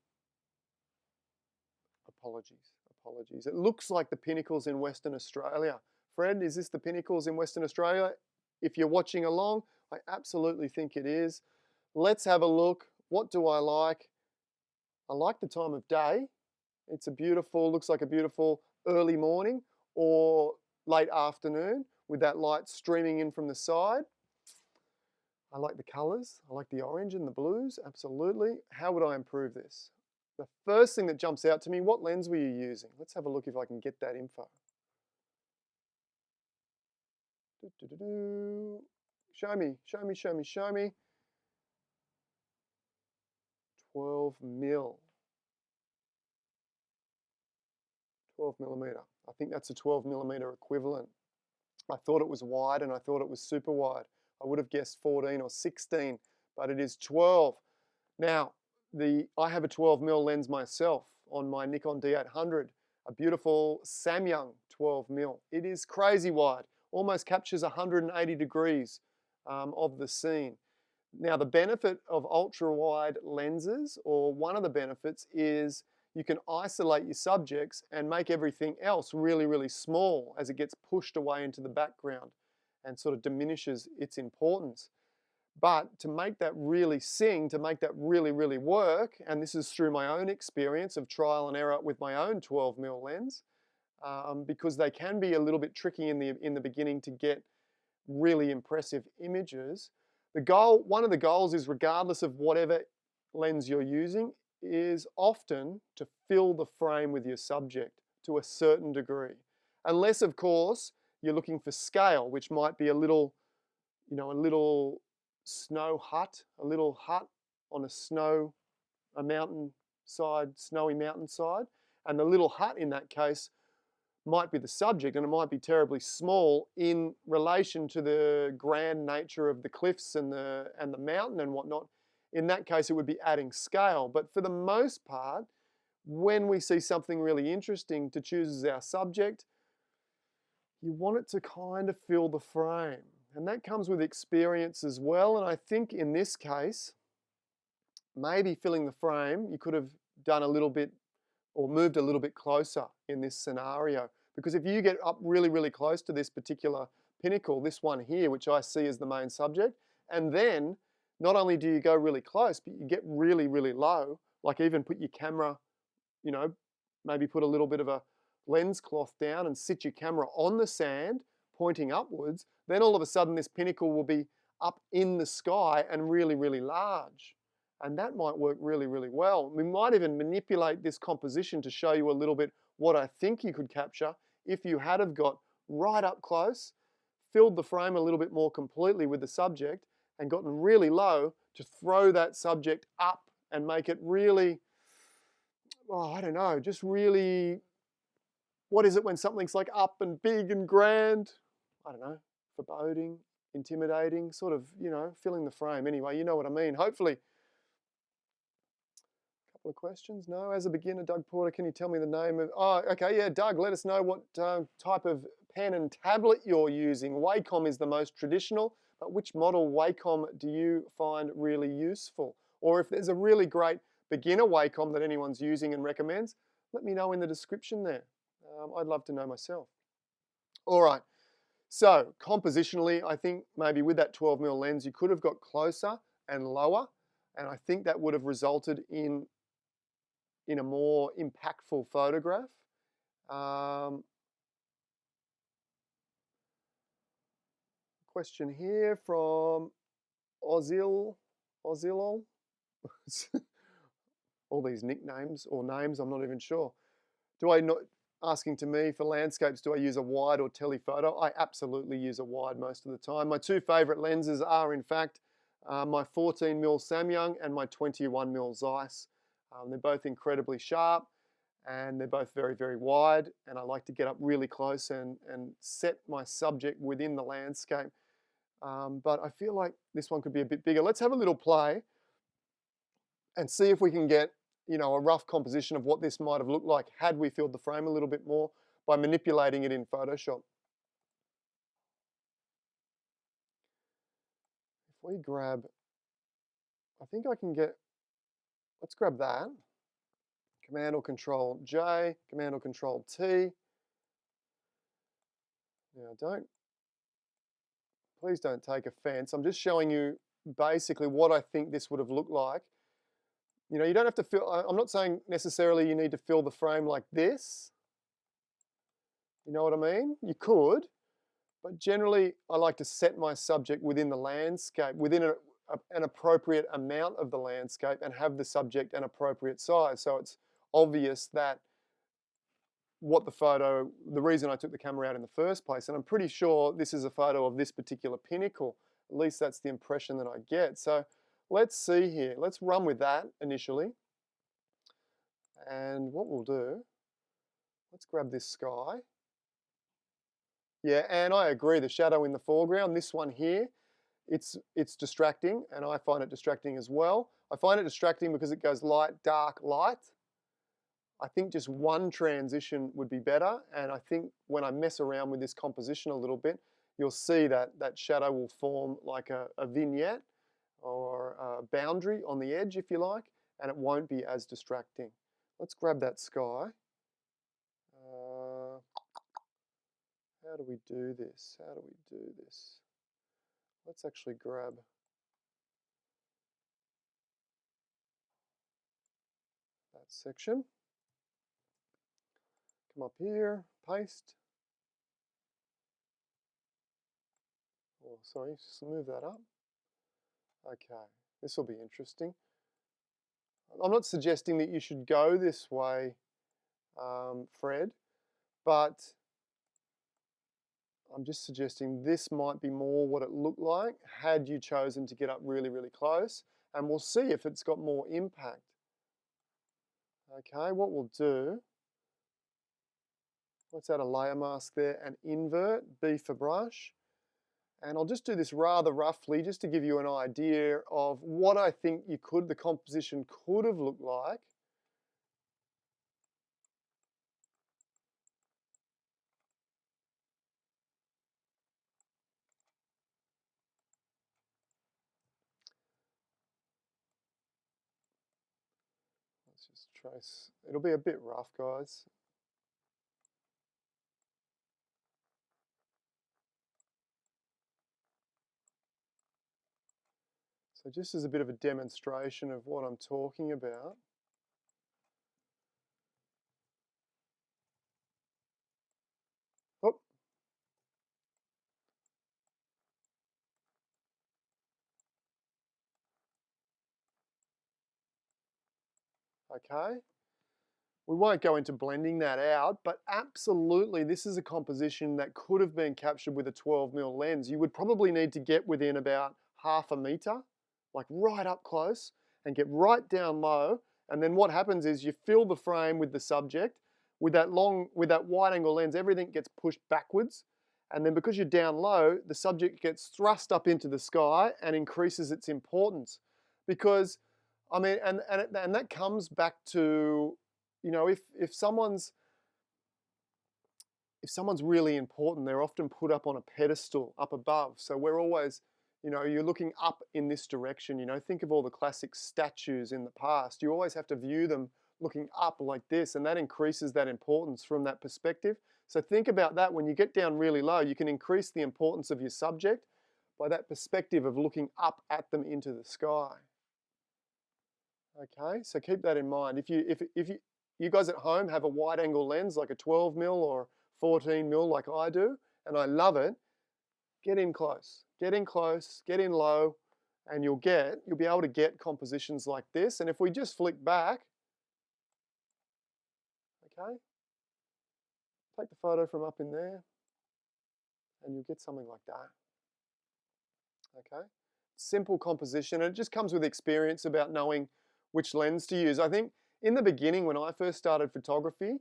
It looks like the pinnacles in Western Australia. Fred, is this the pinnacles in Western Australia? If you're watching along, I absolutely think it is. Let's have a look. What do I like? I like the time of day. It's looks like a beautiful early morning or late afternoon with that light streaming in from the side. I like the colours. I like the orange and the blues, absolutely. How would I improve this? The first thing that jumps out to me, what lens were you using? Let's have a look if I can get that info. Show me. 12 mil. 12 millimeter. I think that's a 12 millimeter equivalent. I thought it was wide and I thought it was super wide. I would have guessed 14 or 16, but it is 12. Now, I have a 12 mil lens myself on my Nikon D800, a beautiful Samyang 12 mil. It is crazy wide, almost captures 180 degrees of the scene. Now, the benefit of ultra wide lenses, or one of the benefits, is you can isolate your subjects and make everything else really, really small as it gets pushed away into the background and sort of diminishes its importance. But to make that really sing, to make that really, really work, and this is through my own experience of trial and error with my own 12 mil lens, because they can be a little bit tricky in the beginning to get really impressive images. One of the goals is, regardless of whatever lens you're using, is often to fill the frame with your subject to a certain degree. Unless, of course, you're looking for scale, which might be a little snow hut, a little hut on a mountainside, snowy mountainside, and the little hut in that case might be the subject, and it might be terribly small in relation to the grand nature of the cliffs and the mountain and whatnot. In that case, it would be adding scale. But for the most part, when we see something really interesting to choose as our subject, you want it to kind of fill the frame. And that comes with experience as well. And I think in this case, maybe filling the frame, you could have done a little bit or moved a little bit closer in this scenario. Because if you get up really, really close to this particular pinnacle, this one here, which I see as the main subject, and then not only do you go really close, but you get really, really low, like even put your camera, you know, maybe put a little bit of a lens cloth down and sit your camera on the sand, pointing upwards, then all of a sudden this pinnacle will be up in the sky and really, really large. And that might work really, really well. We might even manipulate this composition to show you a little bit what I think you could capture if you had have got right up close, filled the frame a little bit more completely with the subject, and gotten really low to throw that subject up and make it really, oh, I don't know, just really, what is it when something's like up and big and grand? I don't know, foreboding, intimidating, sort of, you know, filling the frame. Anyway, you know what I mean. Hopefully. Couple of questions. No, as a beginner, Doug Porter, can you tell me the name of, oh, okay, yeah, Doug, let us know what type of pen and tablet you're using. Wacom is the most traditional, but which model Wacom do you find really useful? Or if there's a really great beginner Wacom that anyone's using and recommends, let me know in the description there. I'd love to know myself. All right, so compositionally, I think maybe with that 12mm lens, you could have got closer and lower, and I think that would have resulted in a more impactful photograph. Question here from 𝗏𝗏𝗡. All these nicknames or names, I'm not even sure. Asking to me for landscapes, do I use a wide or telephoto? I absolutely use a wide most of the time. My two favorite lenses are, in fact, my 14mm Samyang and my 21mm Zeiss. They're both incredibly sharp and they're both very, very wide, and I like to get up really close and set my subject within the landscape. But I feel like this one could be a bit bigger. Let's have a little play and see if we can get, you know, a rough composition of what this might have looked like had we filled the frame a little bit more by manipulating it in Photoshop. If we grab, I think I can get, let's grab that. Command or Control J, Command or Control T. Now please don't take offense. I'm just showing you basically what I think this would have looked like. You know, you don't have to fill, I'm not saying necessarily you need to fill the frame like this. You know what I mean? You could, but generally I like to set my subject within the landscape, within an appropriate amount of the landscape, and have the subject an appropriate size. So it's obvious that the reason I took the camera out in the first place, and I'm pretty sure this is a photo of this particular pinnacle. At least that's the impression that I get. So let's see here. Let's run with that initially. And what we'll do, let's grab this sky. Yeah, and I agree, the shadow in the foreground, this one here, it's distracting, and I find it distracting as well. I find it distracting because it goes light, dark, light. I think just one transition would be better, and I think when I mess around with this composition a little bit, you'll see that shadow will form like a vignette or a boundary on the edge, if you like, and it won't be as distracting. Let's grab that sky. How do we do this? How do we do this? Let's actually grab that section. Come up here, paste. Oh, sorry, just move that up. Okay, this will be interesting. I'm not suggesting that you should go this way, Fred, but I'm just suggesting this might be more what it looked like had you chosen to get up really, really close, and we'll see if it's got more impact. Okay, what we'll do, let's add a layer mask there and invert B for brush. And I'll just do this rather roughly just to give you an idea of what I think the composition could have looked like. Let's just trace. It'll be a bit rough, guys. So just as a bit of a demonstration of what I'm talking about. Oh. Okay. We won't go into blending that out, but absolutely this is a composition that could have been captured with a 12mm lens. You would probably need to get within about 1/2 meter, like right up close, and get right down low. And then what happens is you fill the frame with the subject. With that wide angle lens, everything gets pushed backwards. And then because you're down low, the subject gets thrust up into the sky and increases its importance. Because, I mean, and that comes back to, you know, if someone's really important, they're often put up on a pedestal up above. So we're always, you know, you're looking up in this direction. You know, think of all the classic statues in the past. You always have to view them looking up like this, and that increases that importance from that perspective. So think about that. When you get down really low, you can increase the importance of your subject by that perspective of looking up at them into the sky. Okay, so keep that in mind. If you guys at home have a wide angle lens like a 12mm or 14mm like I do, and I love it, get in close, get in low, and you'll be able to get compositions like this. And if we just flick back, okay, take the photo from up in there, and you'll get something like that. Okay, simple composition, and it just comes with experience about knowing which lens to use. I think in the beginning when I first started photography,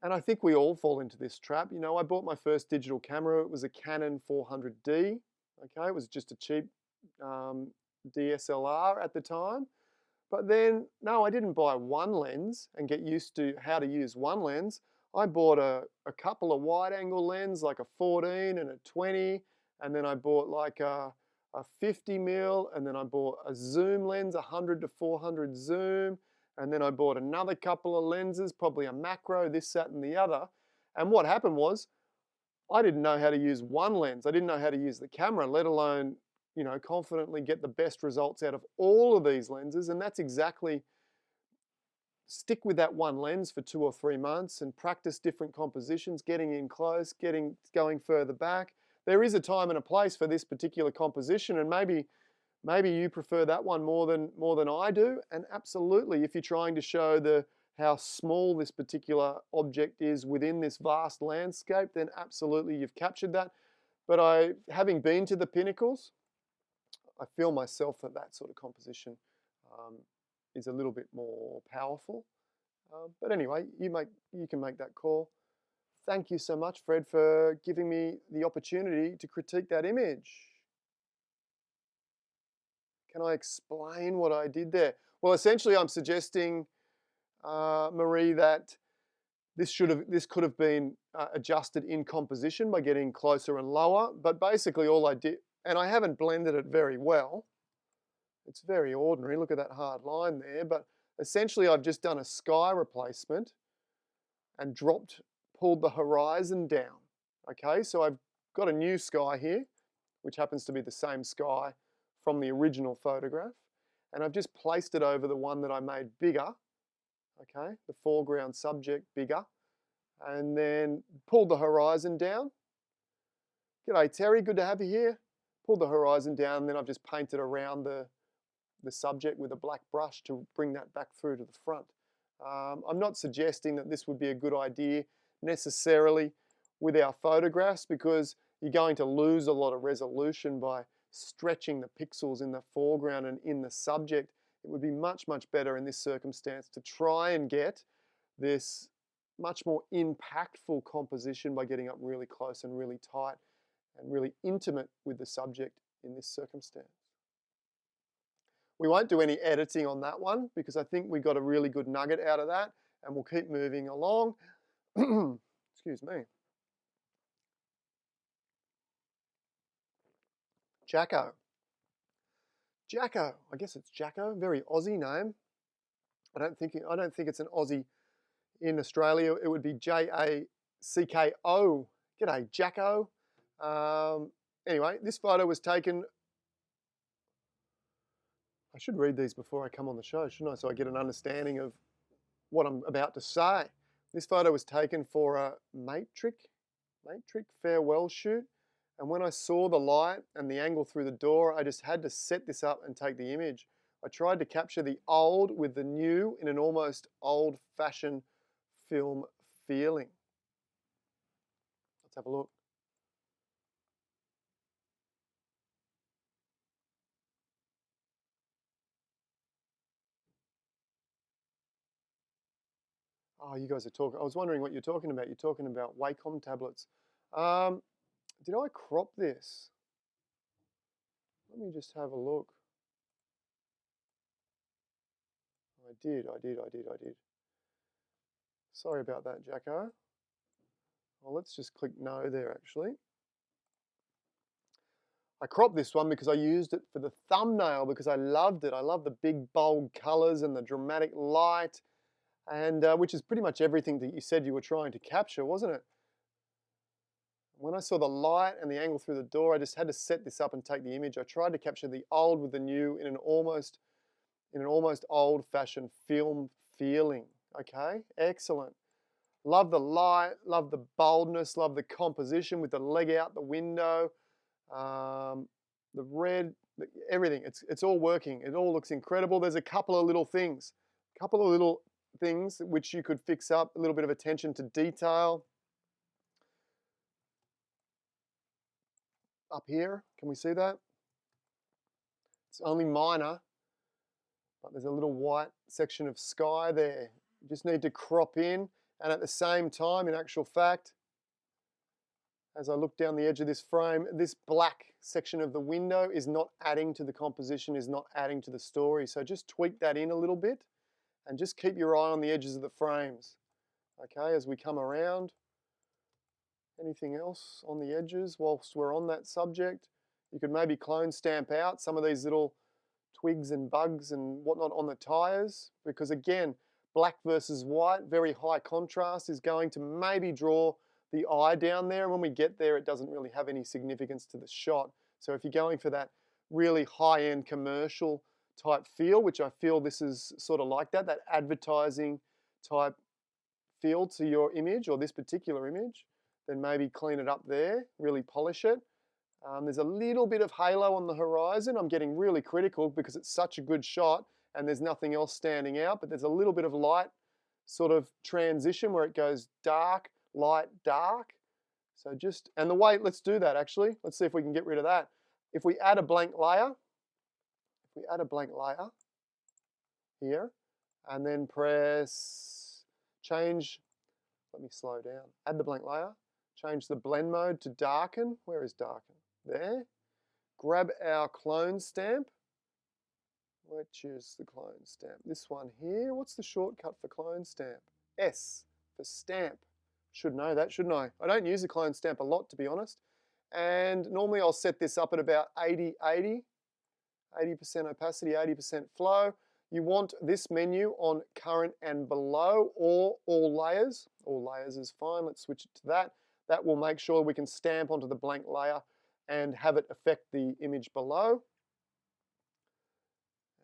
and I think we all fall into this trap, you know, I bought my first digital camera. It was a Canon 400D. Okay, it was just a cheap DSLR at the time. But then, no, I didn't buy one lens and get used to how to use one lens. I bought a couple of wide angle lenses, like a 14 and a 20, and then I bought like a 50mm, and then I bought a zoom lens, 100 to 400 zoom, and then I bought another couple of lenses, probably a macro, this, that, and the other. And what happened was, I didn't know how to use one lens. I didn't know how to use the camera, let alone, you know, confidently get the best results out of all of these lenses. And that's exactly, stick with that one lens for 2 or 3 months and practice different compositions, getting in close, going further back. There is a time and a place for this particular composition, and maybe you prefer that one more than I do. And absolutely, if you're trying to show how small this particular object is within this vast landscape, then absolutely you've captured that. But having been to the pinnacles, I feel myself that sort of composition is a little bit more powerful. But anyway, you can make that call. Thank you so much, Fred, for giving me the opportunity to critique that image. Can I explain what I did there? Well, essentially, I'm suggesting, Marie, that this could have been adjusted in composition by getting closer and lower. But basically, all I did, and I haven't blended it very well. It's very ordinary. Look at that hard line there. But essentially, I've just done a sky replacement and pulled the horizon down. Okay, so I've got a new sky here, which happens to be the same sky from the original photograph, and I've just placed it over the one that I made bigger, okay, the foreground subject bigger, and then pulled the horizon down. G'day Terry, good to have you here. Pulled the horizon down, and then I've just painted around the subject with a black brush to bring that back through to the front. I'm not suggesting that this would be a good idea necessarily with our photographs because you're going to lose a lot of resolution by stretching the pixels in the foreground and in the subject. It would be much, much better in this circumstance to try and get this much more impactful composition by getting up really close and really tight and really intimate with the subject in this circumstance. We won't do any editing on that one because I think we got a really good nugget out of that, and we'll keep moving along. Excuse me. 𝗃𝗂𝗃𝗂. 𝗃𝗂. I guess it's 𝗃𝗂. Very Aussie name. I don't think it's an Aussie in Australia. It would be 𝗂𝗃𝗂𝗀. G'day, 𝗃𝗂. Anyway, this photo was taken. I should read these before I come on the show, shouldn't I? So I get an understanding of what I'm about to say. This photo was taken for a 𝗏𝗃𝗏𝗏 farewell shoot. And when I saw the light and the angle through the door, I just had to set this up and take the image. I tried to capture the old with the new in an almost old-fashioned film feeling. Let's have a look. Oh, you guys are talking. I was wondering what you're talking about. You're talking about Wacom tablets. Did I crop this? Let me just have a look. I did. Sorry about that, 𝗃𝗂. Well, let's just click no there, actually. I cropped this one because I used it for the thumbnail because I loved it. I love the big, bold colors and the dramatic light, and which is pretty much everything that you said you were trying to capture, wasn't it? When I saw the light and the angle through the door, I just had to set this up and take the image. I tried to capture the old with the new in an almost old-fashioned film feeling. Okay, excellent. Love the light, love the boldness, love the composition with the leg out the window, the red, everything. It's all working. It all looks incredible. There's a couple of little things which you could fix up. A little bit of attention to detail. Up here, can we see that? It's only minor, but there's a little white section of sky there. You just need to crop in, and at the same time, in actual fact, as I look down the edge of this frame, this black section of the window is not adding to the composition, is not adding to the story. So just tweak that in a little bit, and just keep your eye on the edges of the frames, okay, as we come around. Anything else on the edges whilst we're on that subject? You could maybe clone stamp out some of these little twigs and bugs and whatnot on the tires, because again, black versus white, very high contrast, is going to maybe draw the eye down there, and when we get there, it doesn't really have any significance to the shot. So if you're going for that really high-end commercial type feel, which I feel this is sort of like that advertising type feel to your image or this particular image, then maybe clean it up there, really polish it. There's a little bit of halo on the horizon. I'm getting really critical because it's such a good shot and there's nothing else standing out, but there's a little bit of light sort of transition where it goes dark, light, dark. So just, and the way, let's do that actually. Let's see if we can get rid of that. If we add a blank layer, here, and then press change, let me slow down, add the blank layer, change the blend mode to darken. Where is darken? There. Grab our clone stamp. Which is the clone stamp? This one here. What's the shortcut for clone stamp? S for stamp. Should know that, shouldn't I? I don't use the clone stamp a lot, to be honest. And normally I'll set this up at about 80% opacity, 80% flow. You want this menu on current and below, or all layers. All layers is fine. Let's switch it to that. That will make sure we can stamp onto the blank layer and have it affect the image below.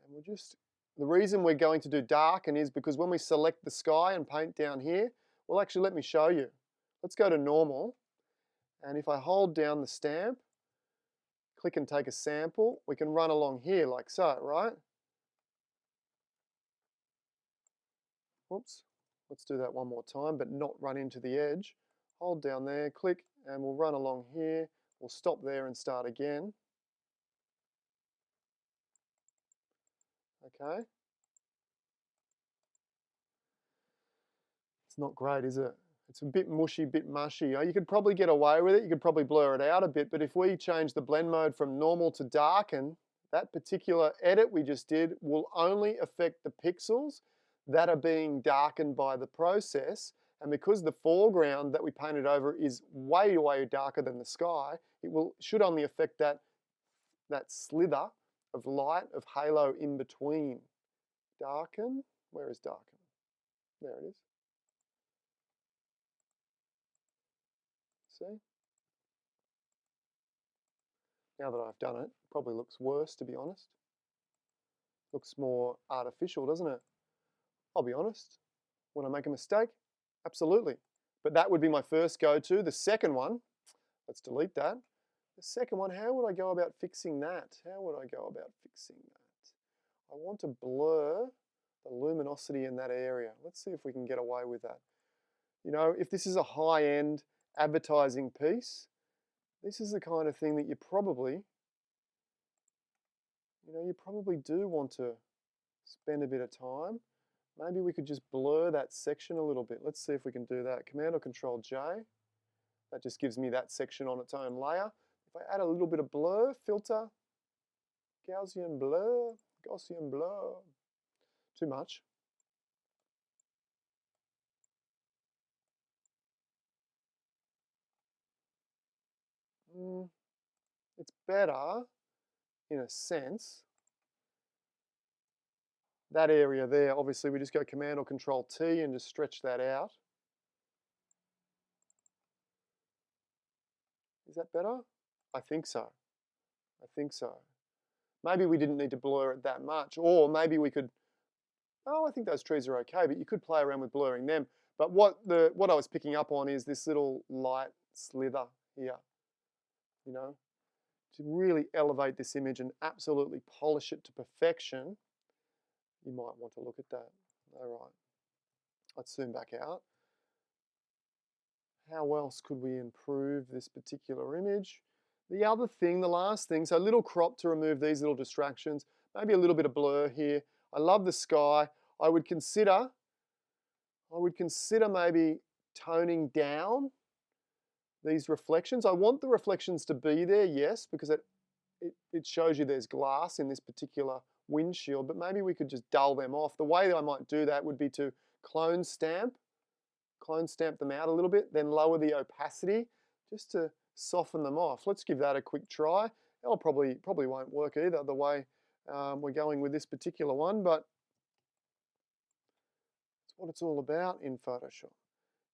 And we'll just, the reason we're going to do darken is because when we select the sky and paint down here, well, actually, let me show you. Let's go to normal. And if I hold down the stamp, click and take a sample, we can run along here like so, right? Oops, let's do that one more time, but not run into the edge. hold down there, click, and we'll run along here. We'll stop there and start again. Okay. It's not great, is it? It's a bit mushy, bit mushy. You could probably get away with it. You could probably blur it out a bit, but if we change the blend mode from normal to darken, that particular edit we just did will only affect the pixels that are being darkened by the process. And because the foreground that we painted over is way, way darker than the sky, it should only affect that slither of light, of halo in between. Darken, where is darken? There it is. See? Now that I've done it, probably looks worse, to be honest. Looks more artificial, doesn't it? I'll be honest. When I make a mistake, absolutely. But that would be my first go-to. The second one, let's delete that. The second one, how would I go about fixing that? How would I go about fixing that? I want to blur the luminosity in that area. Let's see if we can get away with that. You know, if this is a high-end advertising piece, this is the kind of thing that you probably do want to spend a bit of time. Maybe we could just blur that section a little bit. Let's see if we can do that. Command or Control J. That just gives me that section on its own layer. If I add a little bit of blur, filter, Gaussian blur, too much. It's better, in a sense. That area there, obviously we just go Command or Control T and just stretch that out. Is that better? I think so. I think so. Maybe we didn't need to blur it that much, or maybe we could, I think those trees are okay, but you could play around with blurring them. But what I was picking up on is this little light slither here, you know, to really elevate this image and absolutely polish it to perfection. You might want to look at that. All right, let's zoom back out. How else could we improve this particular image? The other thing, the last thing, so a little crop to remove these little distractions, maybe a little bit of blur here. I love the sky. I would consider maybe toning down these reflections. I want the reflections to be there, yes, because it shows you there's glass in this particular windshield, but maybe we could just dull them off. The way that I might do that would be to clone stamp them out a little bit, then lower the opacity just to soften them off. Let's give that a quick try. It'll probably won't work either the way we're going with this particular one, but it's what it's all about in Photoshop.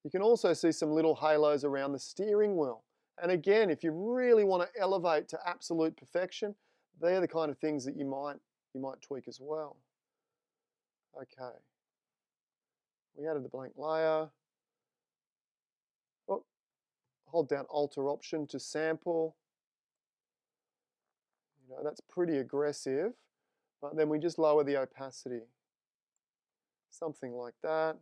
You can also see some little halos around the steering wheel. And again, if you really want to elevate to absolute perfection, they're the kind of things that you might tweak as well. Okay. We added the blank layer. Oh, hold down Alt or Option to sample. You know, that's pretty aggressive, but then we just lower the opacity. Something like that.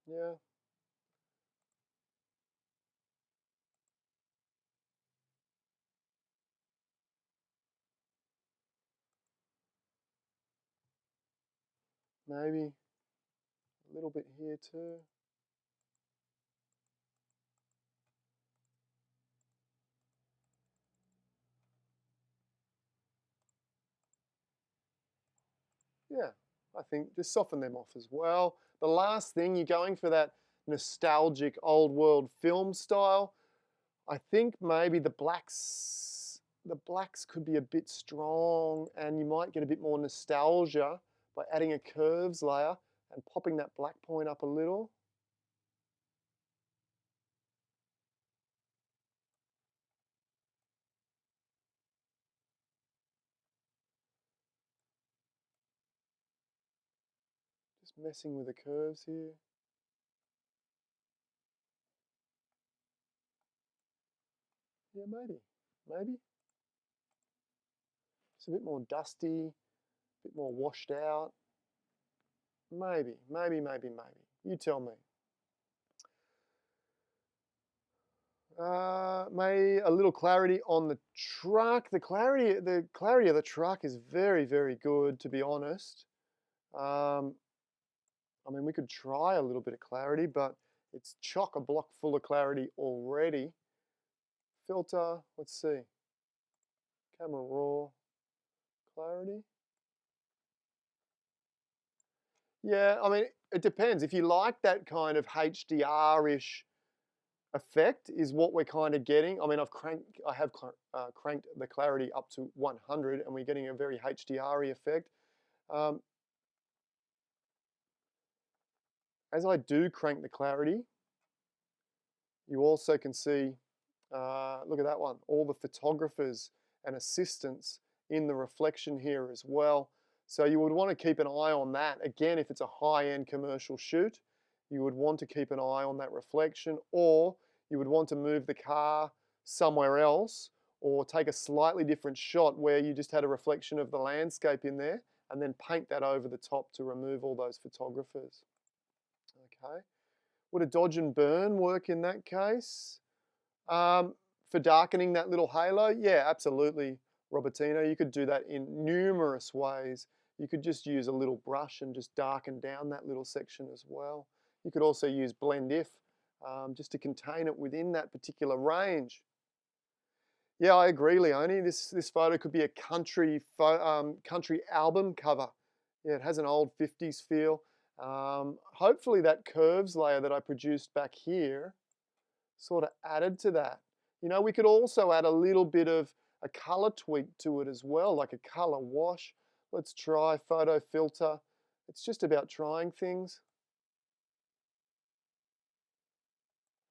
Yeah. Maybe a little bit here too. Yeah, I think just soften them off as well. The last thing, you're going for that nostalgic old world film style. I think maybe the blacks could be a bit strong, and you might get a bit more nostalgia by adding a curves layer and popping that black point up a little. Just messing with the curves here. Yeah, maybe. It's a bit more dusty, a bit more washed out. Maybe. You tell me. Maybe a little clarity on the truck. The clarity of the truck is very, very good, to be honest. I mean, we could try a little bit of clarity, but it's chock-a-block full of clarity already. Filter, let's see. Camera raw, clarity. Yeah, I mean, it depends. If you like that kind of HDR-ish effect is what we're kind of getting. I mean, I have cranked the clarity up to 100 and we're getting a very HDR-y effect. As I do crank the clarity, you also can see, look at that one, all the photographers and assistants in the reflection here as well. So you would want to keep an eye on that. Again, if it's a high-end commercial shoot, you would want to keep an eye on that reflection, or you would want to move the car somewhere else or take a slightly different shot where you just had a reflection of the landscape in there and then paint that over the top to remove all those photographers. Okay. Would a dodge and burn work in that case? For darkening that little halo? Yeah, absolutely, Robertino. You could do that in numerous ways. You could just use a little brush and just darken down that little section as well. You could also use blend if just to contain it within that particular range. Yeah, I agree, Leonie. This photo could be a country album cover. Yeah, it has an old 50s feel. Hopefully that curves layer that I produced back here sort of added to that. You know, we could also add a little bit of a color tweak to it as well, like a color wash. Let's try photo filter. It's just about trying things.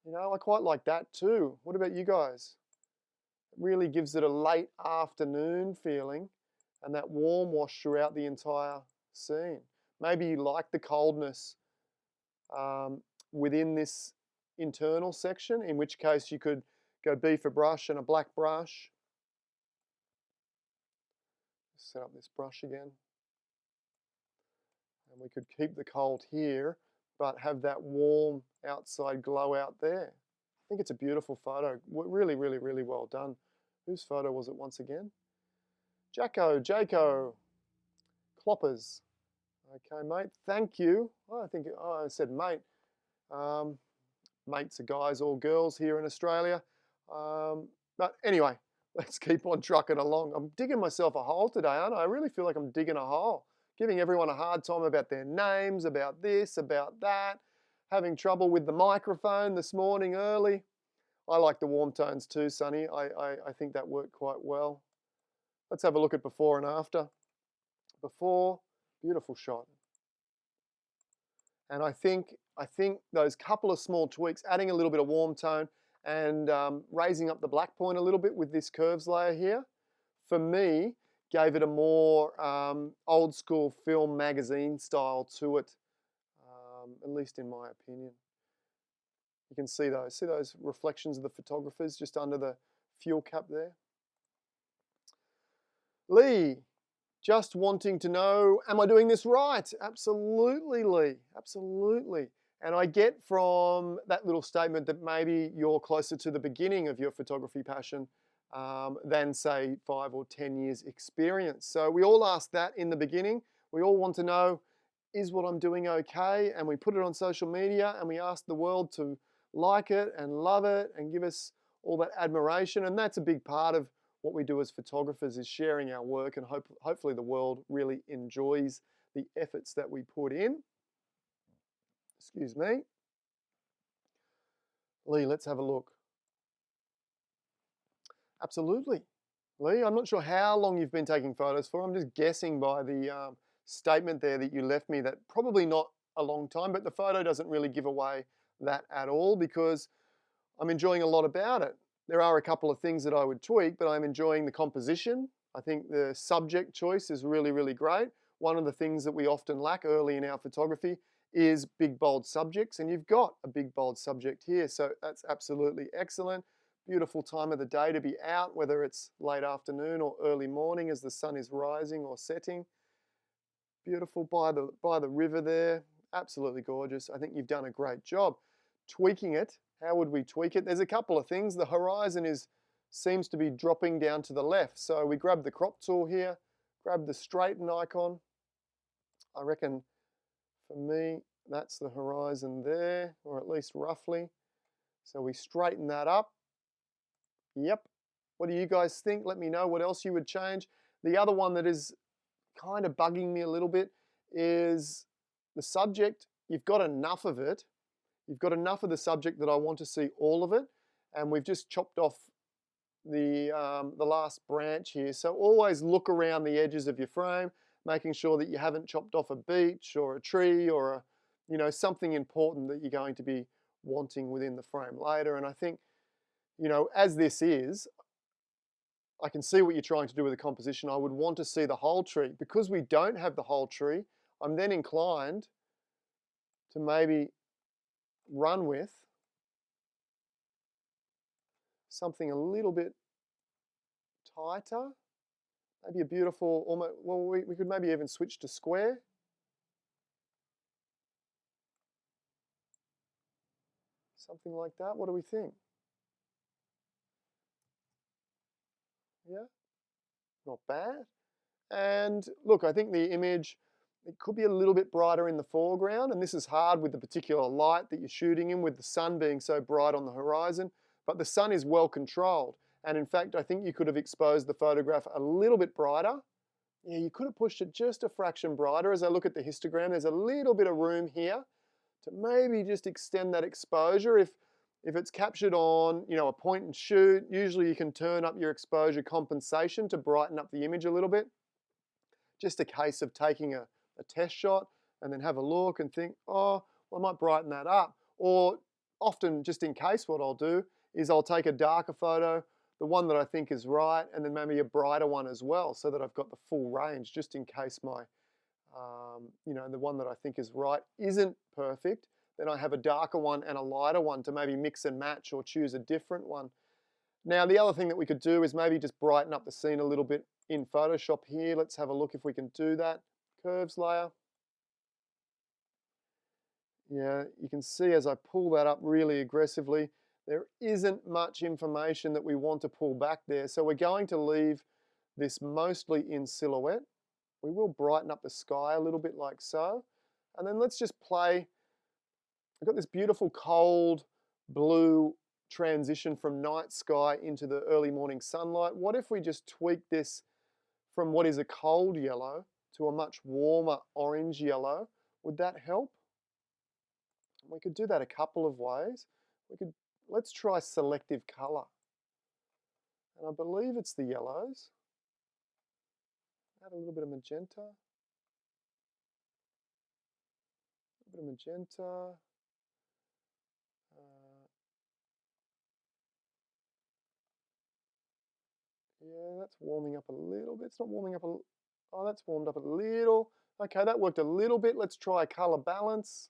You know, I quite like that too. What about you guys? It really gives it a late afternoon feeling and that warm wash throughout the entire scene. Maybe you like the coldness within this internal section, in which case you could go B for brush and a black brush. Set up this brush again. And we could keep the cold here, but have that warm outside glow out there. I think it's a beautiful photo. Really, really, really well done. Whose photo was it once again? 𝗃𝗂𝗃𝗀𝗃𝗃. Cloppers. Okay, mate. Thank you. Oh, I said mate. Mates are guys or girls here in Australia. But anyway, let's keep on trucking along. I'm digging myself a hole today, aren't I? I really feel like I'm digging a hole. Giving everyone a hard time about their names, about this, about that. Having trouble with the microphone this morning early. I like the warm tones too, Sonny. I think that worked quite well. Let's have a look at before and after. Before, beautiful shot. And I think those couple of small tweaks, adding a little bit of warm tone and raising up the black point a little bit with this curves layer here, for me, gave it a more old school film magazine style to it, at least in my opinion. You can see those reflections of the photographers just under the fuel cap there. Lee, just wanting to know, am I doing this right? Absolutely, Lee, absolutely. And I get from that little statement that maybe you're closer to the beginning of your photography passion than, say, 5 or 10 years experience. So we all ask that in the beginning. We all want to know, is what I'm doing okay? And we put it on social media and we ask the world to like it and love it and give us all that admiration. And that's a big part of what we do as photographers, is sharing our work, and hopefully the world really enjoys the efforts that we put in. Excuse me. Lee, let's have a look. Absolutely. Lee, I'm not sure how long you've been taking photos for. I'm just guessing by the statement there that you left me that probably not a long time, but the photo doesn't really give away that at all, because I'm enjoying a lot about it. There are a couple of things that I would tweak, but I'm enjoying the composition. I think the subject choice is really, really great. One of the things that we often lack early in our photography is big, bold subjects, and you've got a big, bold subject here, so that's absolutely excellent. Beautiful time of the day to be out, whether it's late afternoon or early morning as the sun is rising or setting. beautiful by the river there. Absolutely gorgeous. I think you've done a great job. Tweaking it, how would we tweak it? There's a couple of things. The horizon seems to be dropping down to the left. So we grab the crop tool here, grab the straighten icon. I reckon for me, that's the horizon there, or at least roughly. So we straighten that up. Yep. What do you guys think? Let me know what else you would change. The other one that is kind of bugging me a little bit is the subject. You've got enough of it. You've got enough of the subject that I want to see all of it. And we've just chopped off the last branch here. So always look around the edges of your frame, making sure that you haven't chopped off a beech or a tree or something important that you're going to be wanting within the frame later. And I think, as this is, I can see what you're trying to do with the composition. I would want to see the whole tree. Because we don't have the whole tree, I'm then inclined to maybe run with something a little bit tighter. Maybe a beautiful, almost, well, we could maybe even switch to square. Something like that. What do we think? Yeah, not bad. And look, I think the image, it could be a little bit brighter in the foreground, and this is hard with the particular light that you're shooting in, with the sun being so bright on the horizon, but the sun is well controlled. And in fact, I think you could have exposed the photograph a little bit brighter. Yeah, you could have pushed it just a fraction brighter. As I look at the histogram, there's a little bit of room here to maybe just extend that exposure. If it's captured on, a point and shoot, usually you can turn up your exposure compensation to brighten up the image a little bit. Just a case of taking a test shot and then have a look and think, oh, well, I might brighten that up. Or often, just in case, what I'll do is I'll take a darker photo, the one that I think is right, and then maybe a brighter one as well, so that I've got the full range, just in case my, the one that I think is right isn't perfect. Then I have a darker one and a lighter one to maybe mix and match or choose a different one. Now, the other thing that we could do is maybe just brighten up the scene a little bit in Photoshop here. Let's have a look if we can do that. Curves layer. Yeah, you can see as I pull that up really aggressively, there isn't much information that we want to pull back there. So we're going to leave this mostly in silhouette. We will brighten up the sky a little bit like so. And then let's just play. I've got this beautiful cold blue transition from night sky into the early morning sunlight. What if we just tweak this from what is a cold yellow to a much warmer orange yellow? Would that help? We could do that a couple of ways. Let's try selective color. And I believe it's the yellows. Add a little bit of magenta. A bit of magenta. Yeah, that's warming up a little bit. It's not warming up oh, that's warmed up a little. Okay, that worked a little bit. Let's try color balance.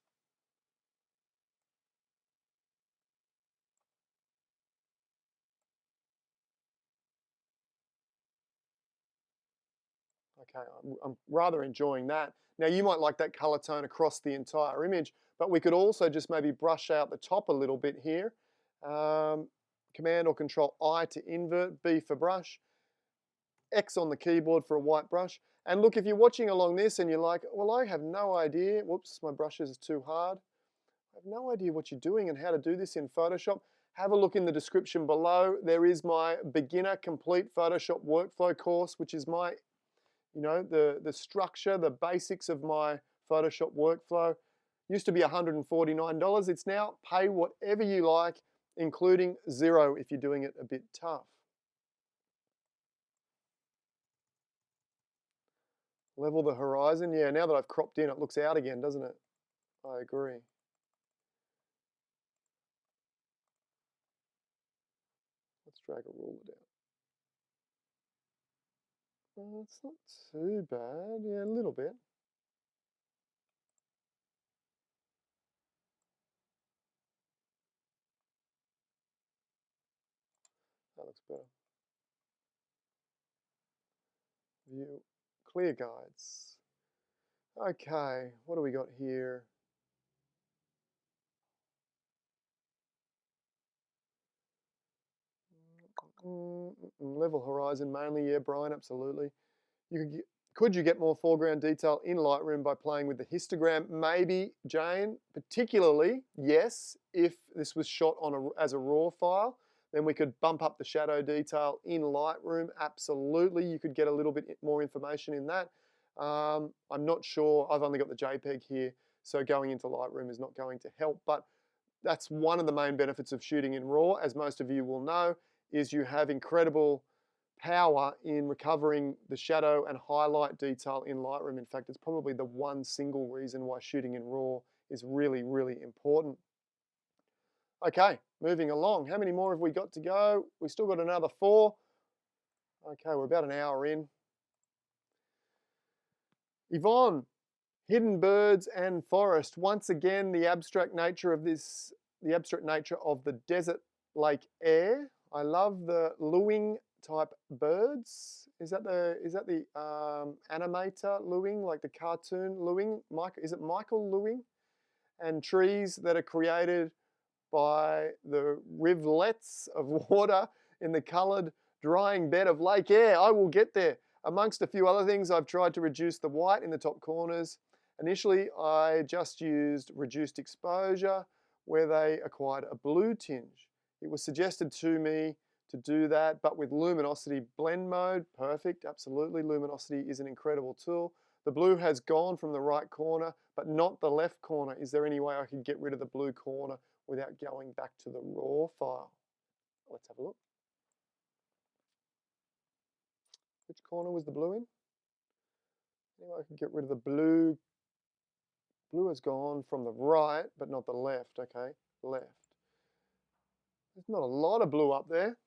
Okay, I'm rather enjoying that. Now, you might like that color tone across the entire image, but we could also just maybe brush out the top a little bit here. Command or Control I to invert, B for brush, X on the keyboard for a white brush. And look, if you're watching along this and you're like, well, I have no idea, whoops, my brushes is too hard. I have no idea what you're doing and how to do this in Photoshop. Have a look in the description below. There is my beginner complete Photoshop workflow course, which is my, the structure, the basics of my Photoshop workflow. Used to be $149. It's now pay whatever you like, including $0 if you're doing it a bit tough. Level the horizon. Yeah, now that I've cropped in, it looks out again, doesn't it? I agree. Let's drag a ruler down. Well, it's not too bad. Yeah, a little bit. That looks better. View clear guides. Okay, what do we got here? Level horizon mainly, yeah, Brian, absolutely. Could you get more foreground detail in Lightroom by playing with the histogram? Maybe, Jane. Particularly, yes, if this was shot on as a RAW file, then we could bump up the shadow detail in Lightroom. Absolutely, you could get a little bit more information in that. I'm not sure. I've only got the JPEG here, so going into Lightroom is not going to help. But that's one of the main benefits of shooting in RAW, as most of you will know, is you have incredible power in recovering the shadow and highlight detail in Lightroom. In fact, it's probably the one single reason why shooting in RAW is really, really important. Okay, moving along. How many more have we got to go? We still got another 4. Okay, we're about an hour in. Yvonne, hidden birds and forest. Once again, the abstract nature of the desert lake air. I love the louing type birds. Is that the animator louing, like the cartoon louing? Is it Michael louing? And trees that are created by the rivulets of water in the coloured drying bed of lake air. I will get there. Amongst a few other things, I've tried to reduce the white in the top corners. Initially, I just used reduced exposure where they acquired a blue tinge. It was suggested to me to do that, but with luminosity blend mode, perfect, absolutely. Luminosity is an incredible tool. The blue has gone from the right corner, but not the left corner. Is there any way I could get rid of the blue corner without going back to the raw file? Let's have a look. Which corner was the blue in? Anyway, I could get rid of the blue. Blue has gone from the right, but not the left, okay? Left. There's not a lot of blue up there.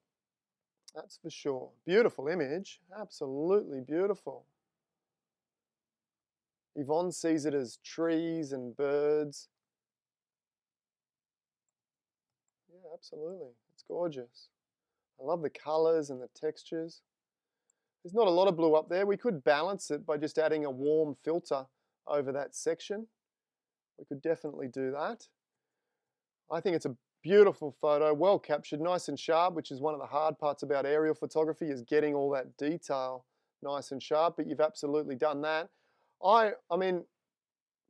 That's for sure. Beautiful image. Absolutely beautiful. Yvonne sees it as trees and birds. Yeah, absolutely. It's gorgeous. I love the colors and the textures. There's not a lot of blue up there. We could balance it by just adding a warm filter over that section. We could definitely do that. I think it's a beautiful photo, well captured, nice and sharp, which is one of the hard parts about aerial photography, is getting all that detail nice and sharp, but you've absolutely done that. I mean,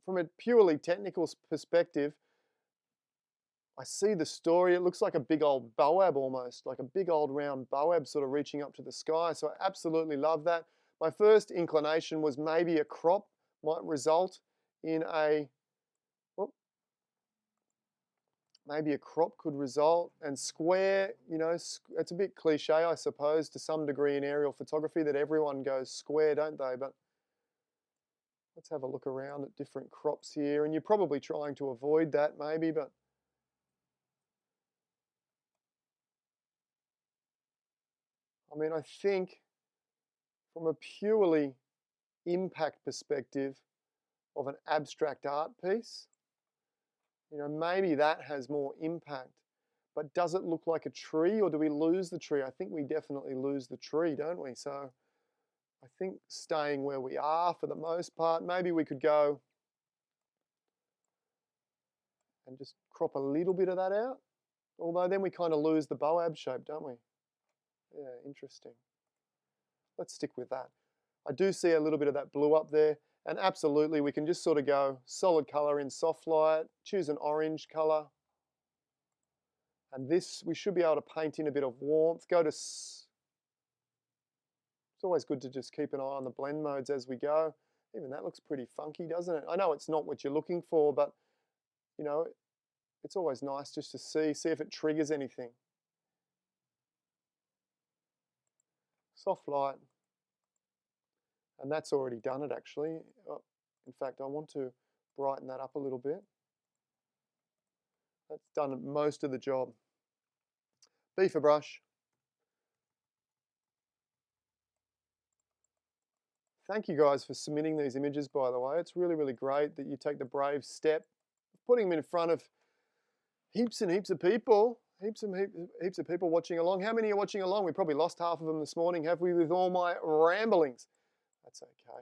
from a purely technical perspective, I see the story. It looks like a big old 𝗏𝗏𝗏 almost, like a big old round 𝗏𝗏𝗏 sort of reaching up to the sky. So I absolutely love that. My first inclination was maybe a crop might result in a, maybe a crop could result, and square, you know, it's a bit cliche, I suppose, to some degree in aerial photography that everyone goes square, don't they? But let's have a look around at different crops here, and you're probably trying to avoid that maybe, but I mean, I think from a purely impact perspective of an abstract art piece, you know, maybe that has more impact. But does it look like a tree, or do we lose the tree? I think we definitely lose the tree, don't we? So I think staying where we are for the most part. Maybe we could go and just crop a little bit of that out. Although then we kind of lose the 𝗏𝗏𝗏 shape, don't we? Yeah, interesting. Let's stick with that. I do see a little bit of that blue up there. And absolutely, we can just sort of go solid color in soft light, choose an orange color. And this, we should be able to paint in a bit of warmth. It's always good to just keep an eye on the blend modes as we go. Even that looks pretty funky, doesn't it? I know it's not what you're looking for, but, you know, it's always nice just to see if it triggers anything. Soft light. And that's already done it, actually. Oh, in fact, I want to brighten that up a little bit. That's done most of the job. B for brush. Thank you guys for submitting these images, by the way. It's really, really great that you take the brave step of putting them in front of heaps and heaps of people. Heaps of people watching along. How many are watching along? We probably lost half of them this morning, have we, with all my ramblings? That's okay.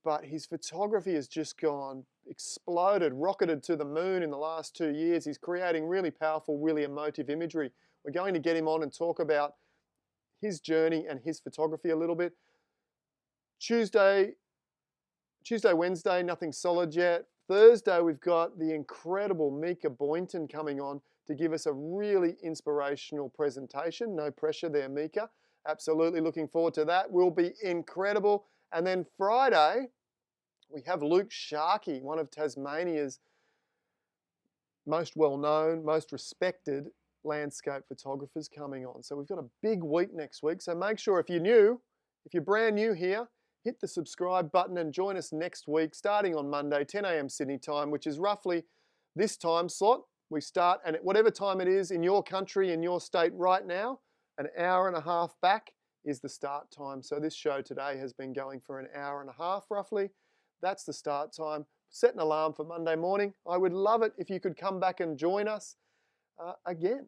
but his photography has just exploded, rocketed to the moon in the last 2 years. He's creating really powerful, really emotive imagery. We're going to get him on and talk about his journey and his photography a little bit. Tuesday, Wednesday, nothing solid yet. Thursday, we've got the incredible 𝗃𝗵𝗄𝗍𝗀 coming on to give us a really inspirational presentation. No pressure there, Mika. Absolutely looking forward to that. Will be incredible. And then Friday, we have 𝗏𝗏𝗡𝗍𝗂𝗏, one of Tasmania's most well-known, most respected landscape photographers coming on. So we've got a big week next week. So make sure if you're brand new here, hit the subscribe button and join us next week, starting on Monday, 10 a.m. Sydney time, which is roughly this time slot. We start, and at whatever time it is in your country, in your state right now, an hour and a half back is the start time. So this show today has been going for an hour and a half roughly. That's the start time. Set an alarm for Monday morning. I would love it if you could come back and join us again.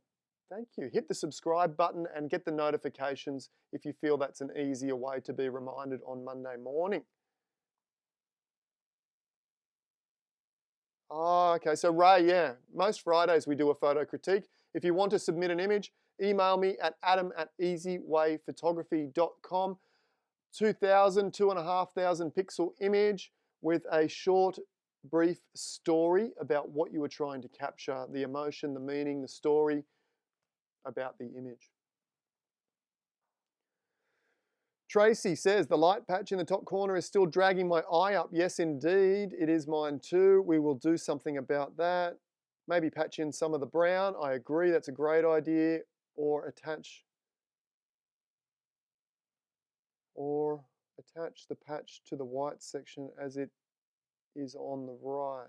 Thank you. Hit the subscribe button and get the notifications if you feel that's an easier way to be reminded on Monday morning. Oh, okay. So Ray, yeah, most Fridays we do a photo critique. If you want to submit an image, email me at adam@𝗍𝗵𝗂𝗍𝗆𝗍photography.com. 2,500 pixel image with a short, brief story about what you were trying to capture, the emotion, the meaning, the story about the image. Tracy says, the light patch in the top corner is still dragging my eye up. Yes, indeed, it is mine too. We will do something about that. Maybe patch in some of the brown. I agree, that's a great idea. Or attach the patch to the white section as it is on the right.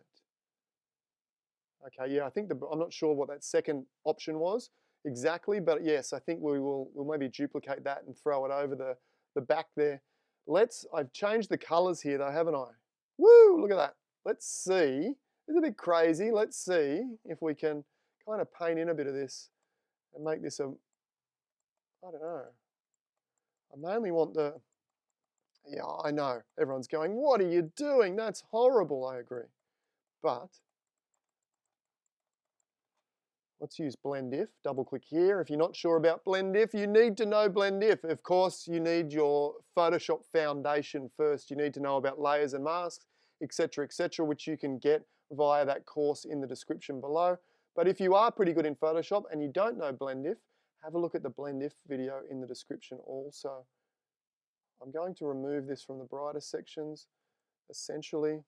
Okay, yeah, I'm not sure what that second option was exactly, but yes, I think we'll maybe duplicate that and throw it over the back there. I've changed the colors here though, haven't I? Woo, look at that. Let's see. It's a bit crazy. Let's see if we can kind of paint in a bit of this and make this I don't know. I mainly want yeah, I know. Everyone's going, what are you doing? That's horrible, I agree. But let's use BlendIf. Double click here. If you're not sure about BlendIf, you need to know BlendIf. Of course, you need your Photoshop foundation first. You need to know about layers and masks, etc., which you can get via that course in the description below. But if you are pretty good in Photoshop and you don't know BlendIf, have a look at the BlendIf video in the description also. I'm going to remove this from the brighter sections, essentially.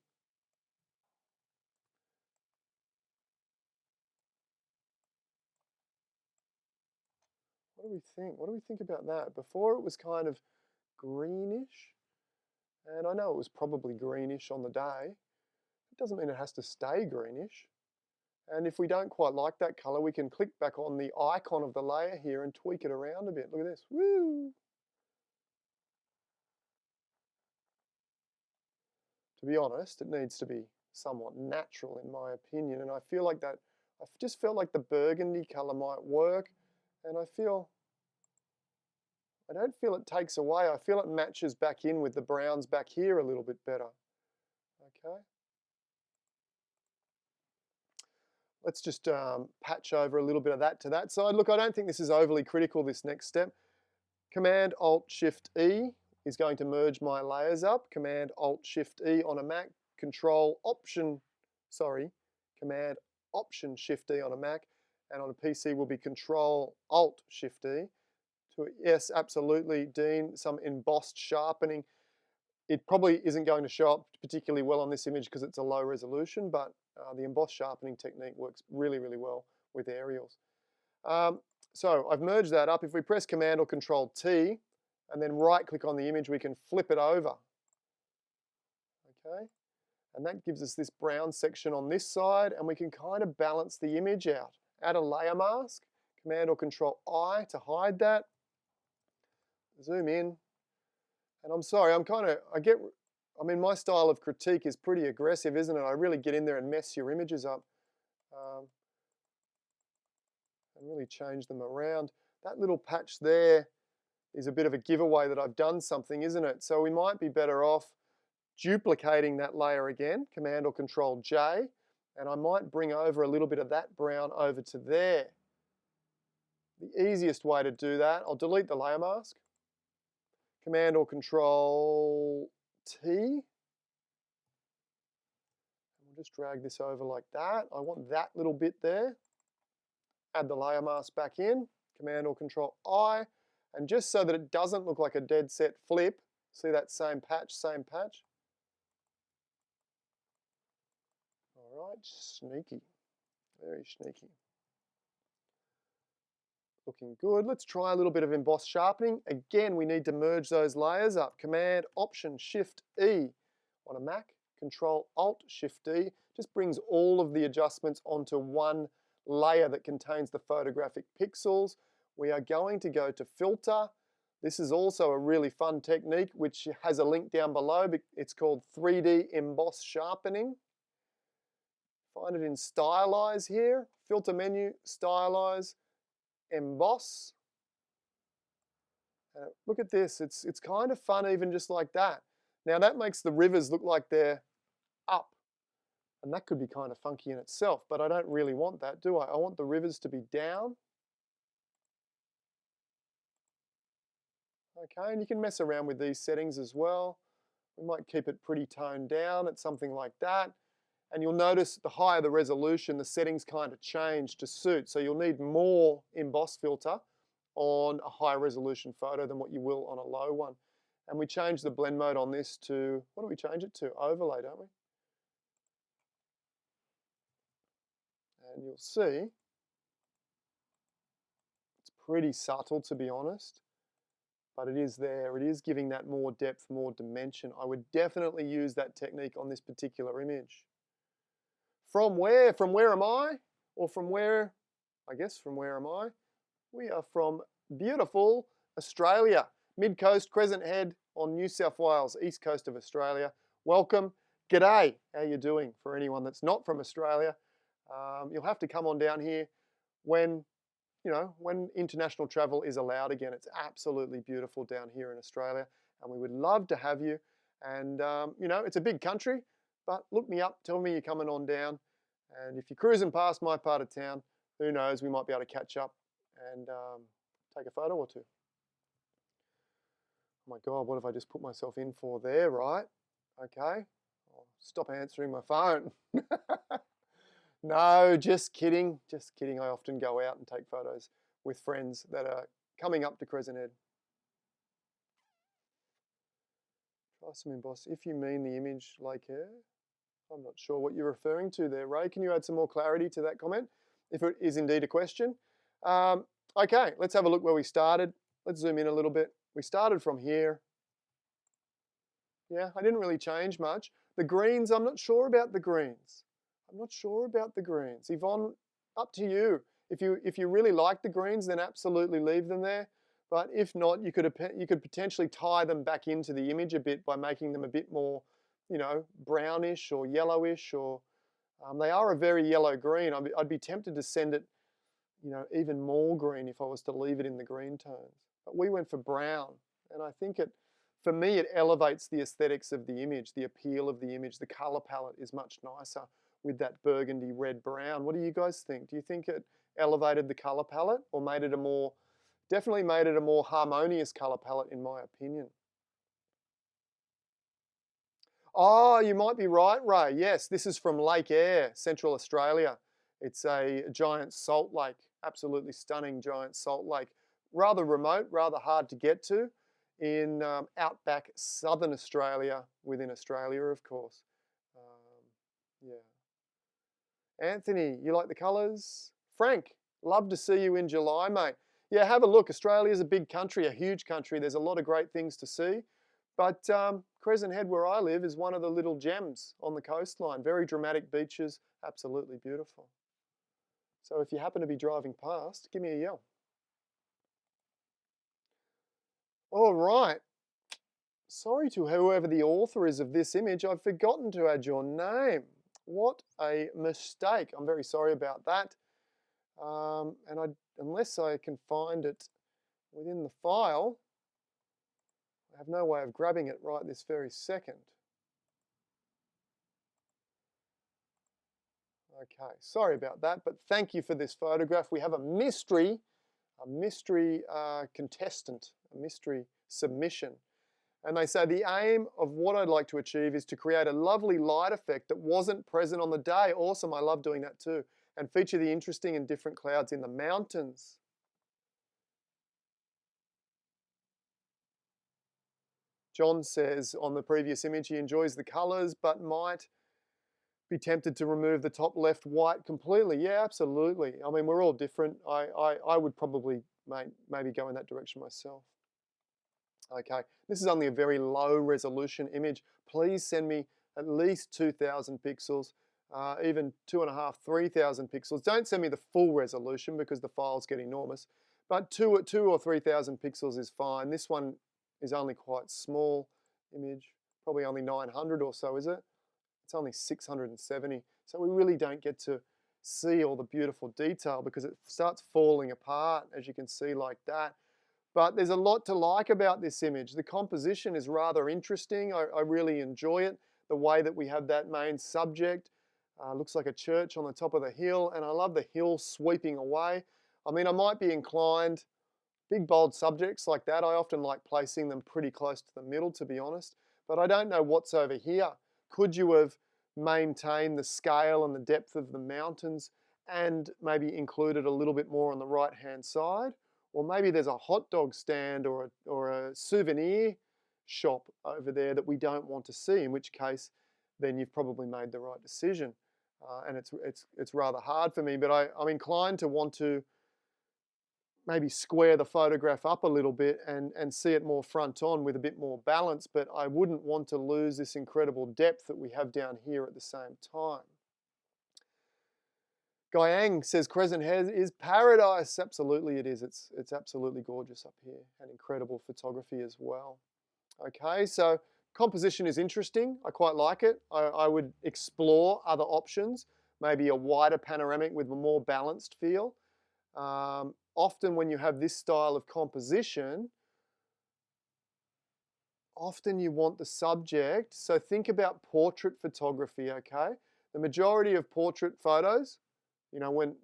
What do we think? What do we think about that? Before it was kind of greenish, and I know it was probably greenish on the day. It doesn't mean it has to stay greenish. And if we don't quite like that color, we can click back on the icon of the layer here and tweak it around a bit. Look at this. Woo! To be honest, it needs to be somewhat natural in my opinion, and I feel like that I just felt like the burgundy colour might work, and I don't feel it takes away. I feel it matches back in with the browns back here a little bit better. Okay. Let's just patch over a little bit of that to that side. Look, I don't think this is overly critical, this next step. Command-Alt-Shift-E is going to merge my layers up. Command-Alt-Shift-E on a Mac. Command-Option-Shift-E on a Mac. And on a PC will be Control-Alt-Shift-E. Yes, absolutely, Dean, some embossed sharpening. It probably isn't going to show up particularly well on this image because it's a low resolution, but the embossed sharpening technique works really, really well with aerials. So I've merged that up. If we press Command or Control T and then right-click on the image, we can flip it over. Okay, and that gives us this brown section on this side, and we can kind of balance the image out. Add a layer mask, Command or Control I to hide that. Zoom in, and I'm sorry, my style of critique is pretty aggressive, isn't it? I really get in there and mess your images up. And really change them around. That little patch there is a bit of a giveaway that I've done something, isn't it? So we might be better off duplicating that layer again, Command or Control J, and I might bring over a little bit of that brown over to there. The easiest way to do that, I'll delete the layer mask, Command or Control T, and we'll just drag this over like that. I want that little bit there. Add the layer mask back in, Command or Control I, and just so that it doesn't look like a dead set flip, see that same patch, All right, sneaky, very sneaky. Looking good. Let's try a little bit of embossed sharpening. Again, we need to merge those layers up. Command, Option, Shift, E on a Mac, Control, Alt, Shift, D. Just brings all of the adjustments onto one layer that contains the photographic pixels. We are going to go to Filter. This is also a really fun technique which has a link down below. It's called 3D Emboss Sharpening. Find it in Stylize here. Filter menu, Stylize, Emboss. Look at this. It's kind of fun even just like that. Now that makes the rivers look like they're up. And that could be kind of funky in itself, but I don't really want that, do I? I want the rivers to be down. Okay, and you can mess around with these settings as well. We might keep it pretty toned down at something like that. And you'll notice the higher the resolution, the settings kind of change to suit. So you'll need more emboss filter on a high resolution photo than what you will on a low one. And we change the blend mode on this to, what do we change it to? Overlay, don't we? And you'll see it's pretty subtle, to be honest, but it is there. It is giving that more depth, more dimension. I would definitely use that technique on this particular image. From where? From where am I? Or from where? I guess from where am I? We are from beautiful Australia, mid-coast, Crescent Head on New South Wales, east coast of Australia. Welcome. G'day. How you doing? For anyone that's not from Australia, you'll have to come on down here when international travel is allowed again. It's absolutely beautiful down here in Australia, and we would love to have you. And it's a big country, but look me up, tell me you're coming on down, and if you're cruising past my part of town, who knows, we might be able to catch up and take a photo or two. Oh my God, what have I just put myself in for there, right? Okay, I'll stop answering my phone. No, just kidding, just kidding. I often go out and take photos with friends that are coming up to Crescent Head. Try some emboss, if you mean the image 𝗏𝗂𝗏. I'm not sure what you're referring to there, Ray. Can you add some more clarity to that comment, if it is indeed a question? Okay, let's have a look where we started. Let's zoom in a little bit. We started from here. Yeah, I didn't really change much. The greens, I'm not sure about the greens. I'm not sure about the greens. Yvonne, up to you. If you really like the greens, then absolutely leave them there. But if not, you could potentially tie them back into the image a bit by making them a bit more, brownish or yellowish or They are a very yellow-green. I'd be tempted to send it, even more green if I was to leave it in the green tones. But we went for brown, and I think for me, it elevates the aesthetics of the image, the appeal of the image. The color palette is much nicer with that burgundy, red, brown. What do you guys think? Do you think it elevated the color palette, or definitely made it a more harmonious color palette, in my opinion? Oh, you might be right, Ray. Yes, this is from Lake Eyre, Central Australia. It's a giant salt lake, absolutely stunning giant salt lake. Rather remote, rather hard to get to in outback southern Australia, within Australia, of course. Yeah. Anthony, you like the colours? Frank, love to see you in July, mate. Yeah, have a look. Australia is a big country, a huge country. There's a lot of great things to see. But Crescent Head, where I live, is one of the little gems on the coastline. Very dramatic beaches, absolutely beautiful. So if you happen to be driving past, give me a yell. All right. Sorry to whoever the author is of this image. I've forgotten to add your name. What a mistake. I'm very sorry about that. Unless I can find it within the file, I have no way of grabbing it right this very second. Okay, sorry about that, but thank you for this photograph. We have a mystery contestant, a mystery submission. And they say the aim of what I'd like to achieve is to create a lovely light effect that wasn't present on the day. Awesome, I love doing that too. And feature the interesting and different clouds in the mountains. John says on the previous image he enjoys the colours but might be tempted to remove the top left white completely. Yeah, absolutely. I mean, we're all different. I would probably maybe go in that direction myself. Okay, this is only a very low resolution image. Please send me at least 2,000 pixels, even 2.5, 3,000 pixels. Don't send me the full resolution because the files get enormous, but 2 or 3,000 pixels is fine. This one is only quite small image, probably only 900 or so, is it? It's only 670, so we really don't get to see all the beautiful detail because it starts falling apart, as you can see, like that. But there's a lot to like about this image. The composition is rather interesting. I really enjoy it. The way that we have that main subject looks like a church on the top of the hill, and I love the hill sweeping away. I mean, I might be inclined, big bold subjects like that, I often like placing them pretty close to the middle, to be honest, but I don't know what's over here. Could you have maintained the scale and the depth of the mountains and maybe included a little bit more on the right-hand side? Or maybe there's a hot dog stand or a souvenir shop over there that we don't want to see, in which case then you've probably made the right decision. And it's rather hard for me, but I'm inclined to want to maybe square the photograph up a little bit and see it more front on with a bit more balance, but I wouldn't want to lose this incredible depth that we have down here at the same time. Guyang says Crescent Head is paradise. Absolutely it is. It's absolutely gorgeous up here and incredible photography as well. Okay, so composition is interesting. I quite like it. I would explore other options, maybe a wider panoramic with a more balanced feel. Often when you have this style of composition, often you want the subject. So think about portrait photography, okay? The majority of portrait photos, when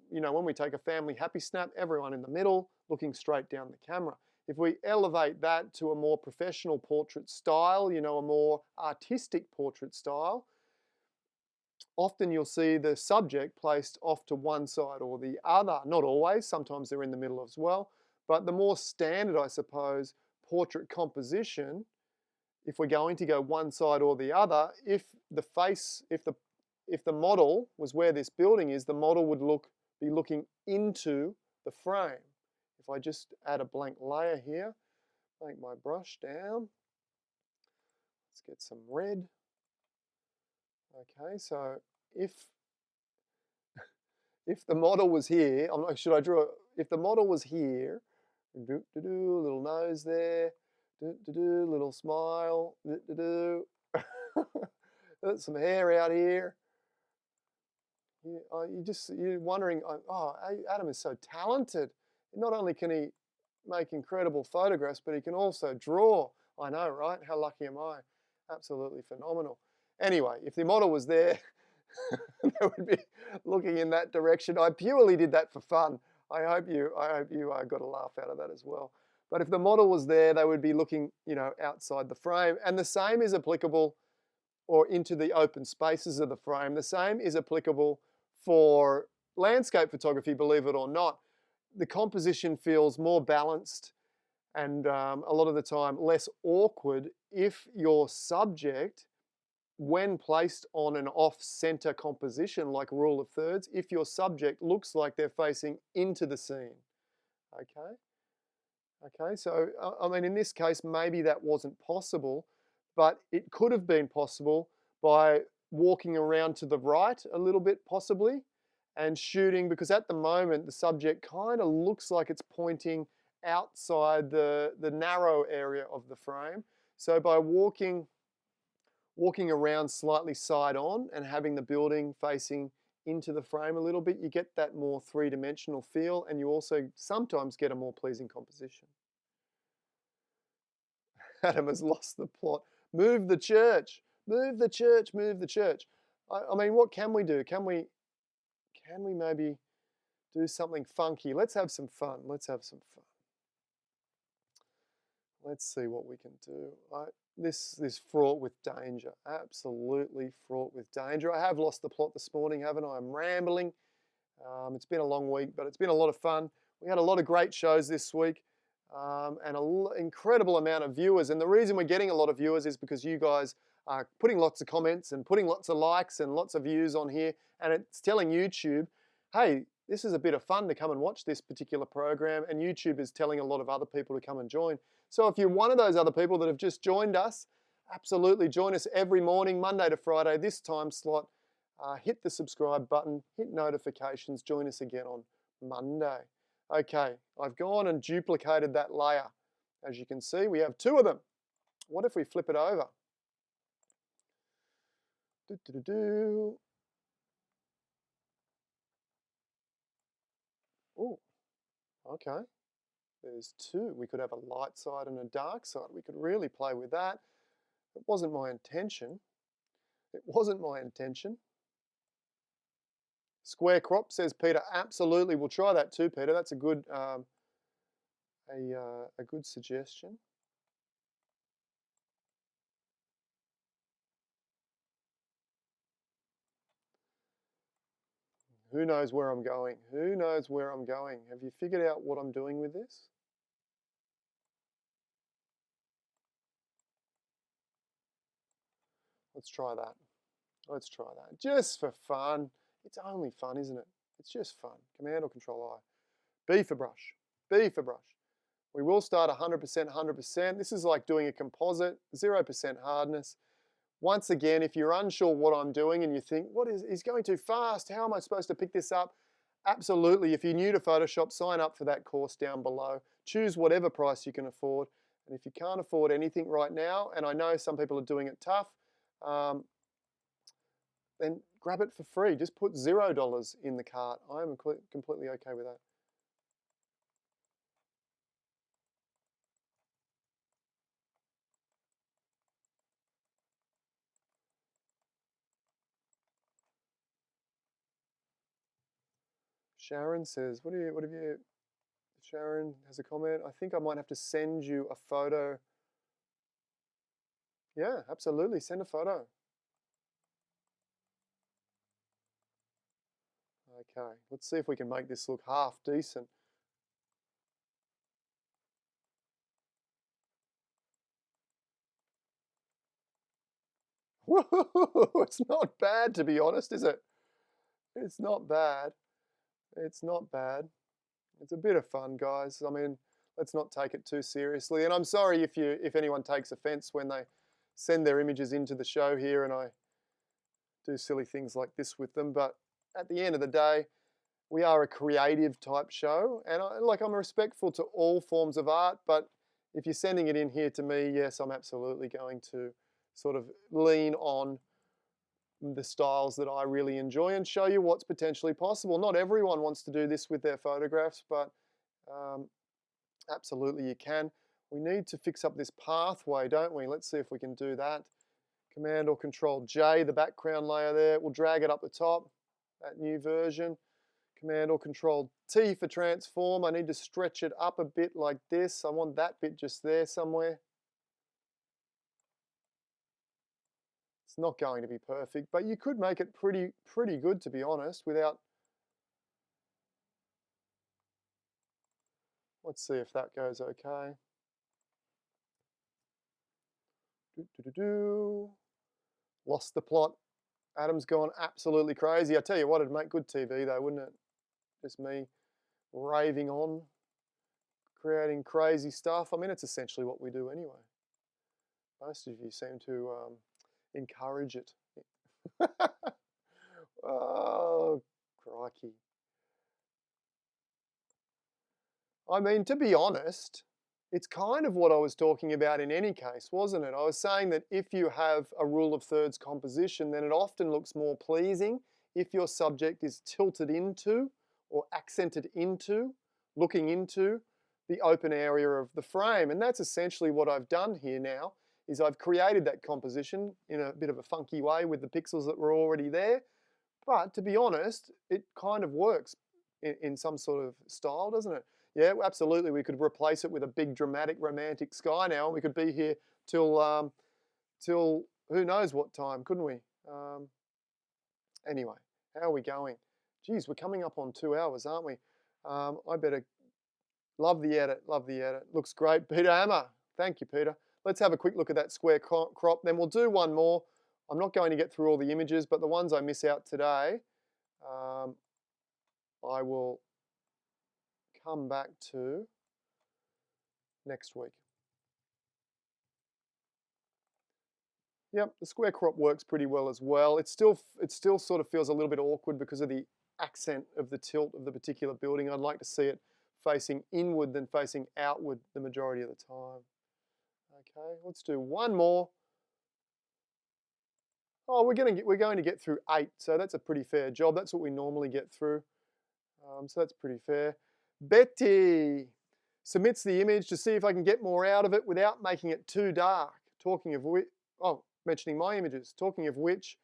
we take a family happy snap, everyone in the middle looking straight down the camera. If we elevate that to a more professional portrait style, a more artistic portrait style, often you'll see the subject placed off to one side or the other. Not always, sometimes they're in the middle as well. But the more standard, I suppose, portrait composition, if we're going to go one side or the other, if the model was where this building is, the model would be looking into the frame. If I just add a blank layer here, make my brush down. Let's get some red. Okay, so if the model was here, if the model was here, little nose there, little smile, some hair out here. You're wondering, oh, Adam is so talented. Not only can he make incredible photographs, but he can also draw. I know, right? How lucky am I? Absolutely phenomenal. Anyway, if the model was there, they would be looking in that direction. I purely did that for fun. I hope you got a laugh out of that as well. But if the model was there, they would be looking, outside the frame. And the same is applicable, or into the open spaces of the frame. The same is applicable for landscape photography, believe it or not. The composition feels more balanced and a lot of the time less awkward if your subject, when placed on an off-center composition like rule of thirds, if your subject looks like they're facing into the scene. Okay, so I mean, in this case, maybe that wasn't possible, but it could have been possible by walking around to the right a little bit, possibly, and shooting, because at the moment the subject kind of looks like it's pointing outside the narrow area of the frame. So by walking around slightly side on and having the building facing into the frame a little bit, you get that more three-dimensional feel, and you also sometimes get a more pleasing composition. Adam has lost the plot. Move the church. Move the church. Move the church. I mean, what can we do? Can we maybe do something funky? Let's have some fun. Let's have some fun. Let's see what we can do. This is fraught with danger. Absolutely fraught with danger. I have lost the plot this morning, haven't I? I'm rambling. It's been a long week, but it's been a lot of fun. We had a lot of great shows this week. And an incredible amount of viewers. And the reason we're getting a lot of viewers is because you guys are putting lots of comments and putting lots of likes and lots of views on here. And it's telling YouTube, hey, this is a bit of fun to come and watch this particular program. And YouTube is telling a lot of other people to come and join. So if you're one of those other people that have just joined us, absolutely join us every morning, Monday to Friday, this time slot. Hit the subscribe button, hit notifications, join us again on Monday. Okay, I've gone and duplicated that layer. As you can see, we have two of them. What if we flip it over? Oh, okay. There's two. We could have a light side and a dark side. We could really play with that. It wasn't my intention. It wasn't my intention. Square crop, says Peter. Absolutely, we'll try that too, Peter. That's a good good suggestion. Who knows where I'm going? Who knows where I'm going? Have you figured out what I'm doing with this? Let's try that. Let's try that. Just for fun. It's only fun, isn't it? It's just fun. Command or Control I. B for brush. B for brush. We will start 100%, 100%. This is like doing a composite, 0% hardness. Once again, if you're unsure what I'm doing and you think, he's going too fast, how am I supposed to pick this up? Absolutely, if you're new to Photoshop, sign up for that course down below. Choose whatever price you can afford. And if you can't afford anything right now, and I know some people are doing it tough, then grab it for free. Just put $0 in the cart. I'm completely okay with that. Sharon says, what have you, Sharon has a comment. I think I might have to send you a photo. Yeah, absolutely, send a photo. Okay, let's see if we can make this look half decent. Whoa, it's not bad, to be honest, is it? It's not bad. It's not bad. It's a bit of fun, guys. I mean, let's not take it too seriously. And I'm sorry if anyone takes offense when they send their images into the show here and I do silly things like this with them. But at the end of the day, we are a creative type show. And I'm respectful to all forms of art. But if you're sending it in here to me, yes, I'm absolutely going to sort of lean on the styles that I really enjoy and show you what's potentially possible. Not everyone wants to do this with their photographs, but absolutely you can. We need to fix up this pathway, don't we? Let's see if we can do that. Command or Control J, the background layer there. We'll drag it up the top, that new version. Command or Control T for transform. I need to stretch it up a bit like this. I want that bit just there somewhere. It's not going to be perfect, but you could make it pretty good, to be honest, without... Let's see if that goes okay. Lost the plot. Adam's gone absolutely crazy. I tell you what, it'd make good TV though, wouldn't it? Just me raving on, creating crazy stuff. I mean, it's essentially what we do anyway. Most of you seem to encourage it. Oh, crikey. I mean, to be honest, it's kind of what I was talking about in any case, wasn't it? I was saying that if you have a rule of thirds composition, then it often looks more pleasing if your subject is tilted into or accented into, looking into the open area of the frame. And that's essentially what I've done here now, is I've created that composition in a bit of a funky way with the pixels that were already there. But to be honest, it kind of works in some sort of style, doesn't it? Yeah, absolutely. We could replace it with a big, dramatic, romantic sky now, and we could be here till who knows what time, couldn't we? Anyway, how are we going? Geez, we're coming up on 2 hours, aren't we? I better... Love the edit, love the edit. Looks great. Peter Hammer, thank you, Peter. Let's have a quick look at that square crop. Then we'll do one more. I'm not going to get through all the images, but the ones I miss out today, I will come back to next week. Yep, the square crop works pretty well as well. It still sort of feels a little bit awkward because of the accent of the tilt of the particular building. I'd like to see it facing inward than facing outward the majority of the time. Okay, let's do one more. Oh, we're going to get through 8, so that's a pretty fair job. That's what we normally get through. So that's pretty fair. Betty submits the image to see if I can get more out of it without making it too dark. Talking of which, mentioning my images. Talking of which,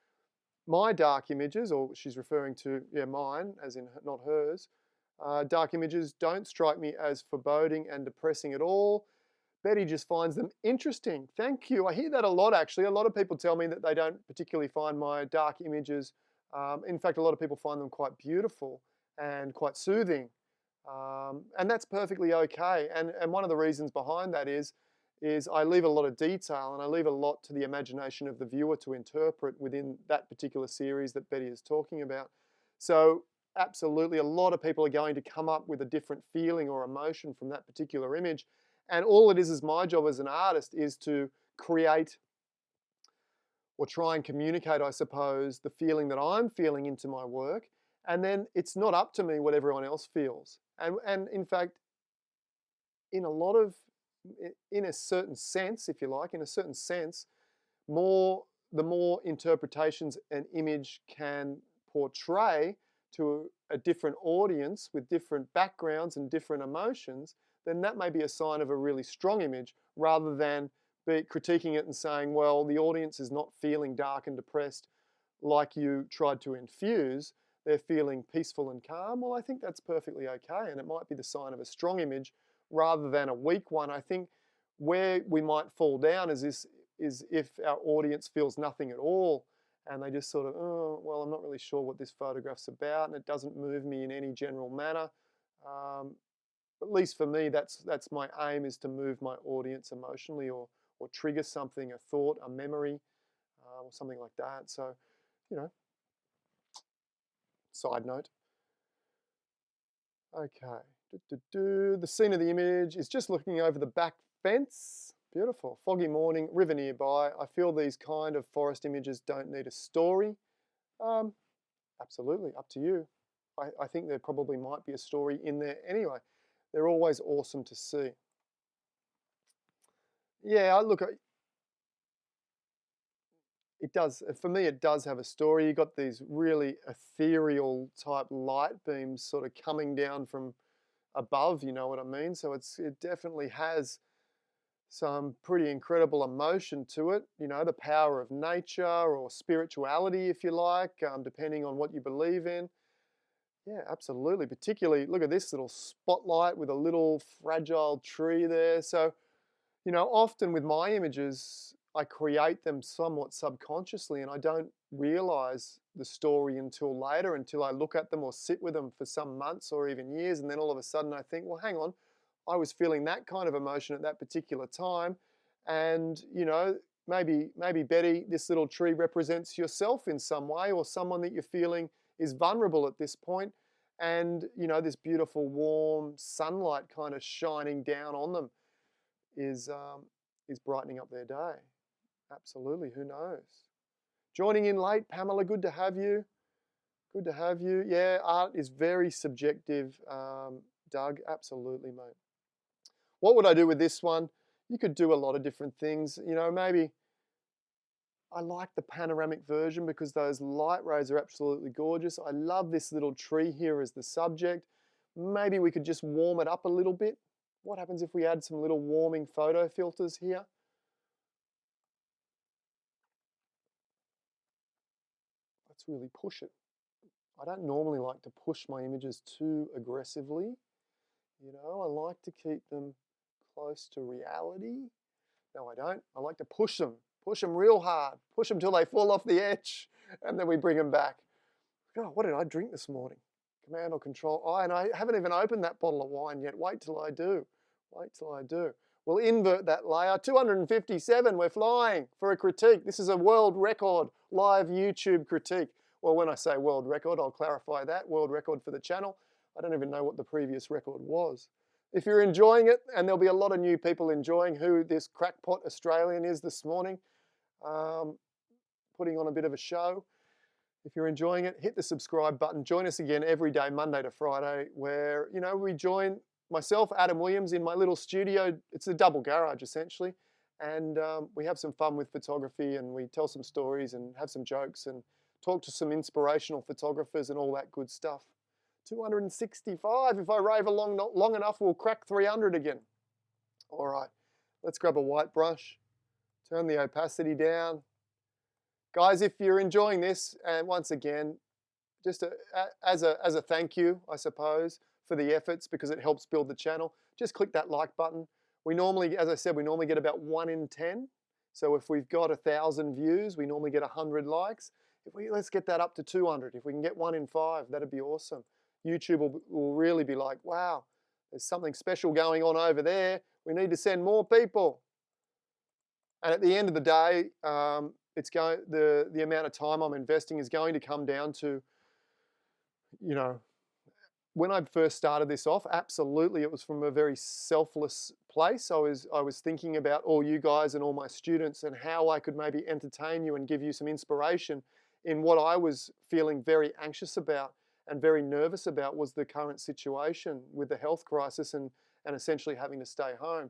my dark images, or she's referring to, yeah, mine, as in not hers, dark images don't strike me as foreboding and depressing at all. Betty just finds them interesting. Thank you. I hear that a lot, actually. A lot of people tell me that they don't particularly find my dark images. In fact, a lot of people find them quite beautiful and quite soothing. And that's perfectly okay. And one of the reasons behind that is I leave a lot of detail and I leave a lot to the imagination of the viewer to interpret within that particular series that Betty is talking about. So absolutely, a lot of people are going to come up with a different feeling or emotion from that particular image. And all it is my job as an artist is to create or try and communicate, I suppose, the feeling that I'm feeling into my work. And then it's not up to me what everyone else feels. And in fact, in a certain sense, if you like, in a certain sense, the more interpretations an image can portray to a different audience with different backgrounds and different emotions, then that may be a sign of a really strong image, rather than critiquing it and saying, well, the audience is not feeling dark and depressed like you tried to infuse. They're feeling peaceful and calm. Well, I think that's perfectly okay, and it might be the sign of a strong image rather than a weak one. I think where we might fall down is if our audience feels nothing at all, and they just sort of, oh, well, I'm not really sure what this photograph's about, and it doesn't move me in any general manner. At least for me, that's my aim, is to move my audience emotionally, or trigger something, a thought, a memory, or something like that. So, you know, side note. Okay, the scene of the image is just looking over the back fence. Beautiful, foggy morning, river nearby. I feel these kind of forest images don't need a story. Absolutely, up to you. I think there probably might be a story in there anyway. They're always awesome to see. Yeah, look, it does, for me, it does have a story. You got these really ethereal type light beams sort of coming down from above, you know what I mean? So it definitely has some pretty incredible emotion to it. You know, the power of nature or spirituality, if you like, depending on what you believe in. Yeah, absolutely. Particularly, look at this little spotlight with a little fragile tree there. So, you know, often with my images, I create them somewhat subconsciously and I don't realize the story until later, until I look at them or sit with them for some months or even years. And then all of a sudden I think, well, hang on, I was feeling that kind of emotion at that particular time. And, you know, maybe Betty, this little tree represents yourself in some way, or someone that you're feeling is vulnerable at this point. And, you know, this beautiful warm sunlight kind of shining down on them is brightening up their day. Absolutely, who knows? Joining in late, Pamela, good to have you. Good to have you. Yeah, art is very subjective, Doug, absolutely, mate. What would I do with this one? You could do a lot of different things. You know, maybe I like the panoramic version because those light rays are absolutely gorgeous. I love this little tree here as the subject. Maybe we could just warm it up a little bit. What happens if we add some little warming photo filters here? Let's really push it. I don't normally like to push my images too aggressively. You know, I like to keep them close to reality. No, I don't. I like to push them real hard, push them till they fall off the edge, and then we bring them back. God, what did I drink this morning? Command or Control I, and I haven't even opened that bottle of wine yet. Wait till I do. Wait till I do. We'll invert that layer. 257, we're flying for a critique. This is a world record live YouTube critique. Well, when I say world record, I'll clarify that. World record for the channel. I don't even know what the previous record was. If you're enjoying it, and there'll be a lot of new people enjoying who this crackpot Australian is this morning, putting on a bit of a show. If you're enjoying it, hit the subscribe button. Join us again every day, Monday to Friday, where, you know, we join myself, Adam Williams, in my little studio. It's a double garage, essentially. And we have some fun with photography, and we tell some stories and have some jokes and talk to some inspirational photographers and all that good stuff. 265. If I rave along not long enough, we'll crack 300 again. All right, let's grab a white brush. Turn the opacity down. Guys, if you're enjoying this, and once again, just as a thank you, I suppose, for the efforts, because it helps build the channel, just click that like button. We normally, as I said, we normally get about 1 in 10. So if we've got 1,000 views, we normally get 100 likes. Let's get that up to 200. If we can get 1 in 5, that'd be awesome. YouTube will really be like, wow, there's something special going on over there. We need to send more people. And at the end of the day, the amount of time I'm investing is going to come down to, you know, when I first started this off, absolutely, it was from a very selfless place. I was thinking about all you guys and all my students and how I could maybe entertain you and give you some inspiration in what I was feeling very anxious about and very nervous about, was the current situation with the health crisis and essentially having to stay home.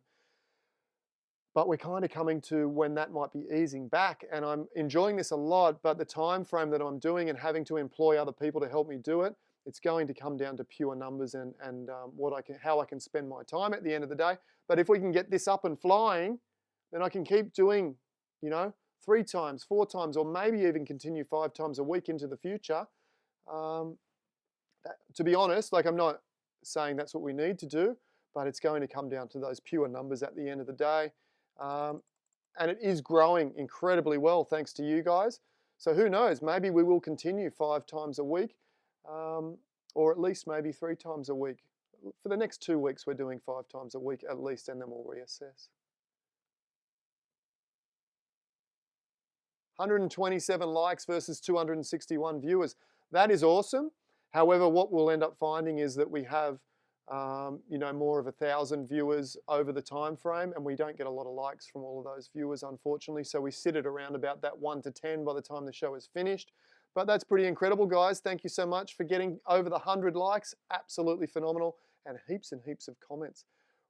But we're kind of coming to when that might be easing back, and I'm enjoying this a lot, but the time frame that I'm doing and having to employ other people to help me do it, it's going to come down to pure numbers and how I can spend my time at the end of the day. But if we can get this up and flying, then I can keep doing, you know, 3 times, 4 times, or maybe even continue 5 times a week into the future. To be honest, like, I'm not saying that's what we need to do, but it's going to come down to those pure numbers at the end of the day. And it is growing incredibly well thanks to you guys. So who knows, maybe we will continue 5 times a week, or at least maybe 3 times a week. For the next 2 weeks, we're doing 5 times a week at least, and then we'll reassess. 127 likes versus 261 viewers. That is awesome. However, what we'll end up finding is that we have you know, more of 1,000 viewers over the time frame, and we don't get a lot of likes from all of those viewers, unfortunately. So we sit at around about that 1 to 10 by the time the show is finished. But that's pretty incredible, guys. Thank you so much for getting over the 100 likes. Absolutely phenomenal, and heaps of comments.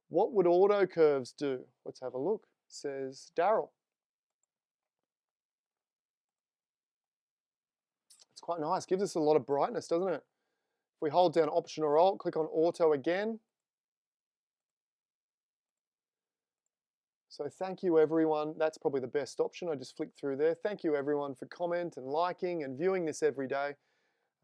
What would auto curves do? Let's have a look, says Daryl. quite nice. Gives us a lot of brightness, doesn't it? If we hold down Option or Alt, click on Auto again. So thank you everyone. That's probably the best option. I just flicked through there. Thank you everyone for comment and liking and viewing this every day.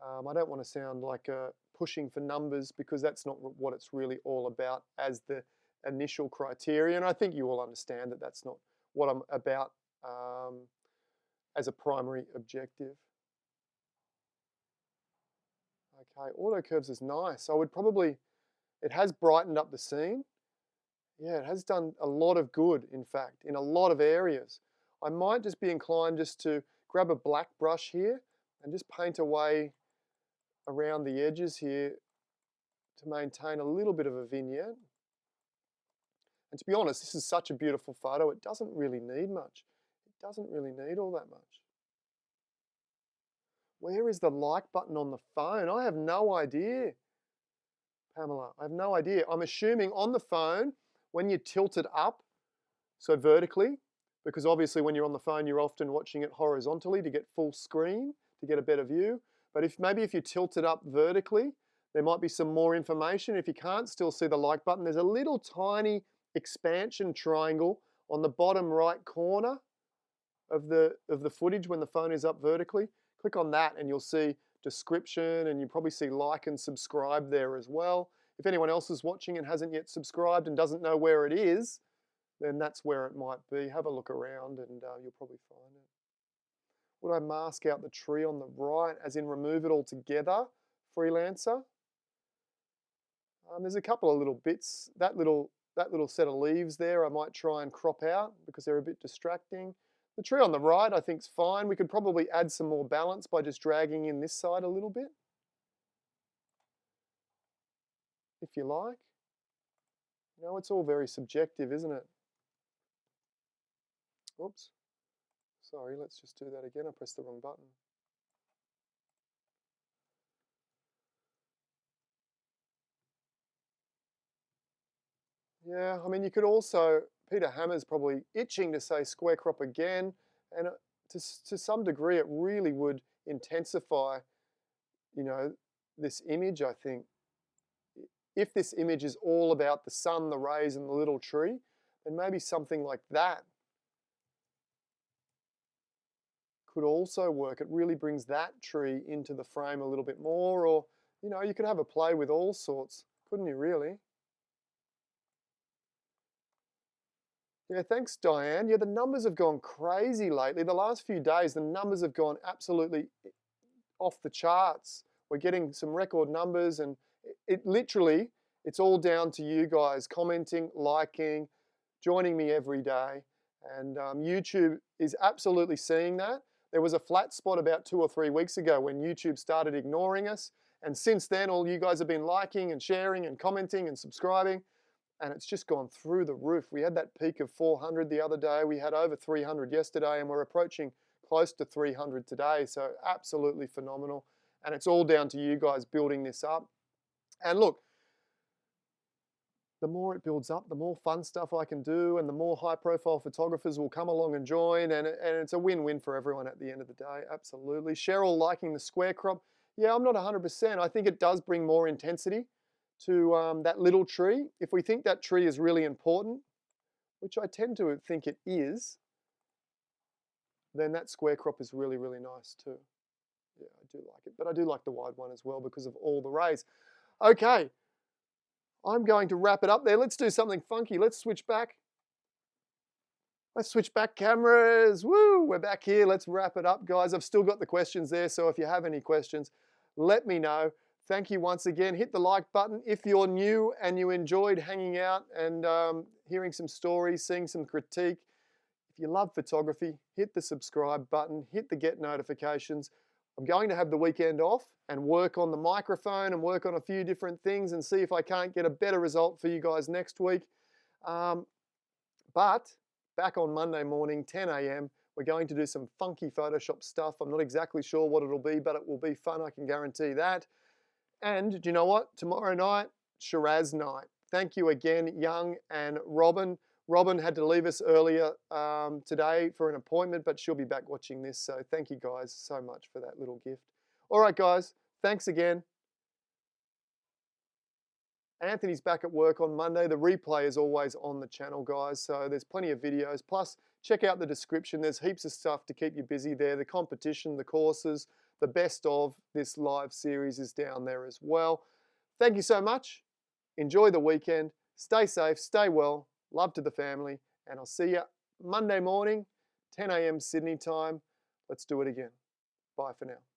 I don't want to sound like pushing for numbers, because that's not what it's really all about as the initial criteria. And I think you all understand that that's not what I'm about as a primary objective. Okay, AutoCurves is nice. I would probably, it has brightened up the scene. Yeah, it has done a lot of good, in fact, in a lot of areas. I might just be inclined just to grab a black brush here and just paint away around the edges here to maintain a little bit of a vignette. And to be honest, this is such a beautiful photo, it doesn't really need much. It doesn't really need all that much. Where is the like button on the phone? I have no idea, Pamela. I have no idea. I'm assuming on the phone, when you tilt it up, so vertically, because obviously when you're on the phone, you're often watching it horizontally to get full screen, to get a better view. But maybe if you tilt it up vertically, there might be some more information. If you can't still see the like button, there's a little tiny expansion triangle on the bottom right corner of the footage when the phone is up vertically. Click on that and you'll see description, and you probably see like and subscribe there as well. If anyone else is watching and hasn't yet subscribed and doesn't know where it is, then that's where it might be. Have a look around and you'll probably find it. Would I mask out the tree on the right, as in remove it altogether, Freelancer? There's a couple of little bits. That little set of leaves there I might try and crop out because they're a bit distracting. The tree on the right I think is fine. We could probably add some more balance by just dragging in this side a little bit, if you like. You know, it's all very subjective, isn't it? Oops. Sorry, let's just do that again. I pressed the wrong button. Yeah, I mean, you could also, Peter Hammer's probably itching to say square crop again, and to some degree it really would intensify, you know, this image, I think. If this image is all about the sun, the rays, and the little tree, then maybe something like that could also work. It really brings that tree into the frame a little bit more, or, you know, you could have a play with all sorts, couldn't you really? Yeah, thanks, Diane. Yeah, the numbers have gone crazy lately. The last few days, the numbers have gone absolutely off the charts. We're getting some record numbers, and it literally, it's all down to you guys commenting, liking, joining me every day. And YouTube is absolutely seeing that. There was a flat spot about 2 or 3 weeks ago when YouTube started ignoring us. And since then, all you guys have been liking and sharing and commenting and subscribing. And it's just gone through the roof. We had that peak of 400 the other day. We had over 300 yesterday, and we're approaching close to 300 today. So absolutely phenomenal. And it's all down to you guys building this up. And look, the more it builds up, the more fun stuff I can do, and the more high-profile photographers will come along and join, and it's a win-win for everyone at the end of the day, absolutely. Cheryl liking the square crop. Yeah, I'm not 100%. I think it does bring more intensity to that little tree. If we think that tree is really important, which I tend to think it is, then that square crop is really, really nice too. Yeah, I do like it, but I do like the wide one as well because of all the rays. Okay, I'm going to wrap it up there. Let's do something funky. Let's switch back. Let's switch back cameras. Woo, we're back here. Let's wrap it up, guys. I've still got the questions there, so if you have any questions, let me know. Thank you once again. Hit the like button if you're new and you enjoyed hanging out and hearing some stories, seeing some critique. If you love photography, hit the subscribe button, hit the get notifications. I'm going to have the weekend off and work on the microphone and work on a few different things and see if I can't get a better result for you guys next week. But back on Monday morning, 10 a.m., we're going to do some funky Photoshop stuff. I'm not exactly sure what it'll be, but it will be fun, I can guarantee that. And do you know what? Tomorrow night, Shiraz night. Thank you again, Young and Robin. Robin had to leave us earlier today for an appointment, but she'll be back watching this. So thank you guys so much for that little gift. All right, guys. Thanks again. Anthony's back at work on Monday. The replay is always on the channel, guys. So there's plenty of videos. Plus, check out the description. There's heaps of stuff to keep you busy there. The competition, the courses, the best of this live series is down there as well. Thank you so much. Enjoy the weekend. Stay safe, stay well. Love to the family. And I'll see you Monday morning, 10 a.m. Sydney time. Let's do it again. Bye for now.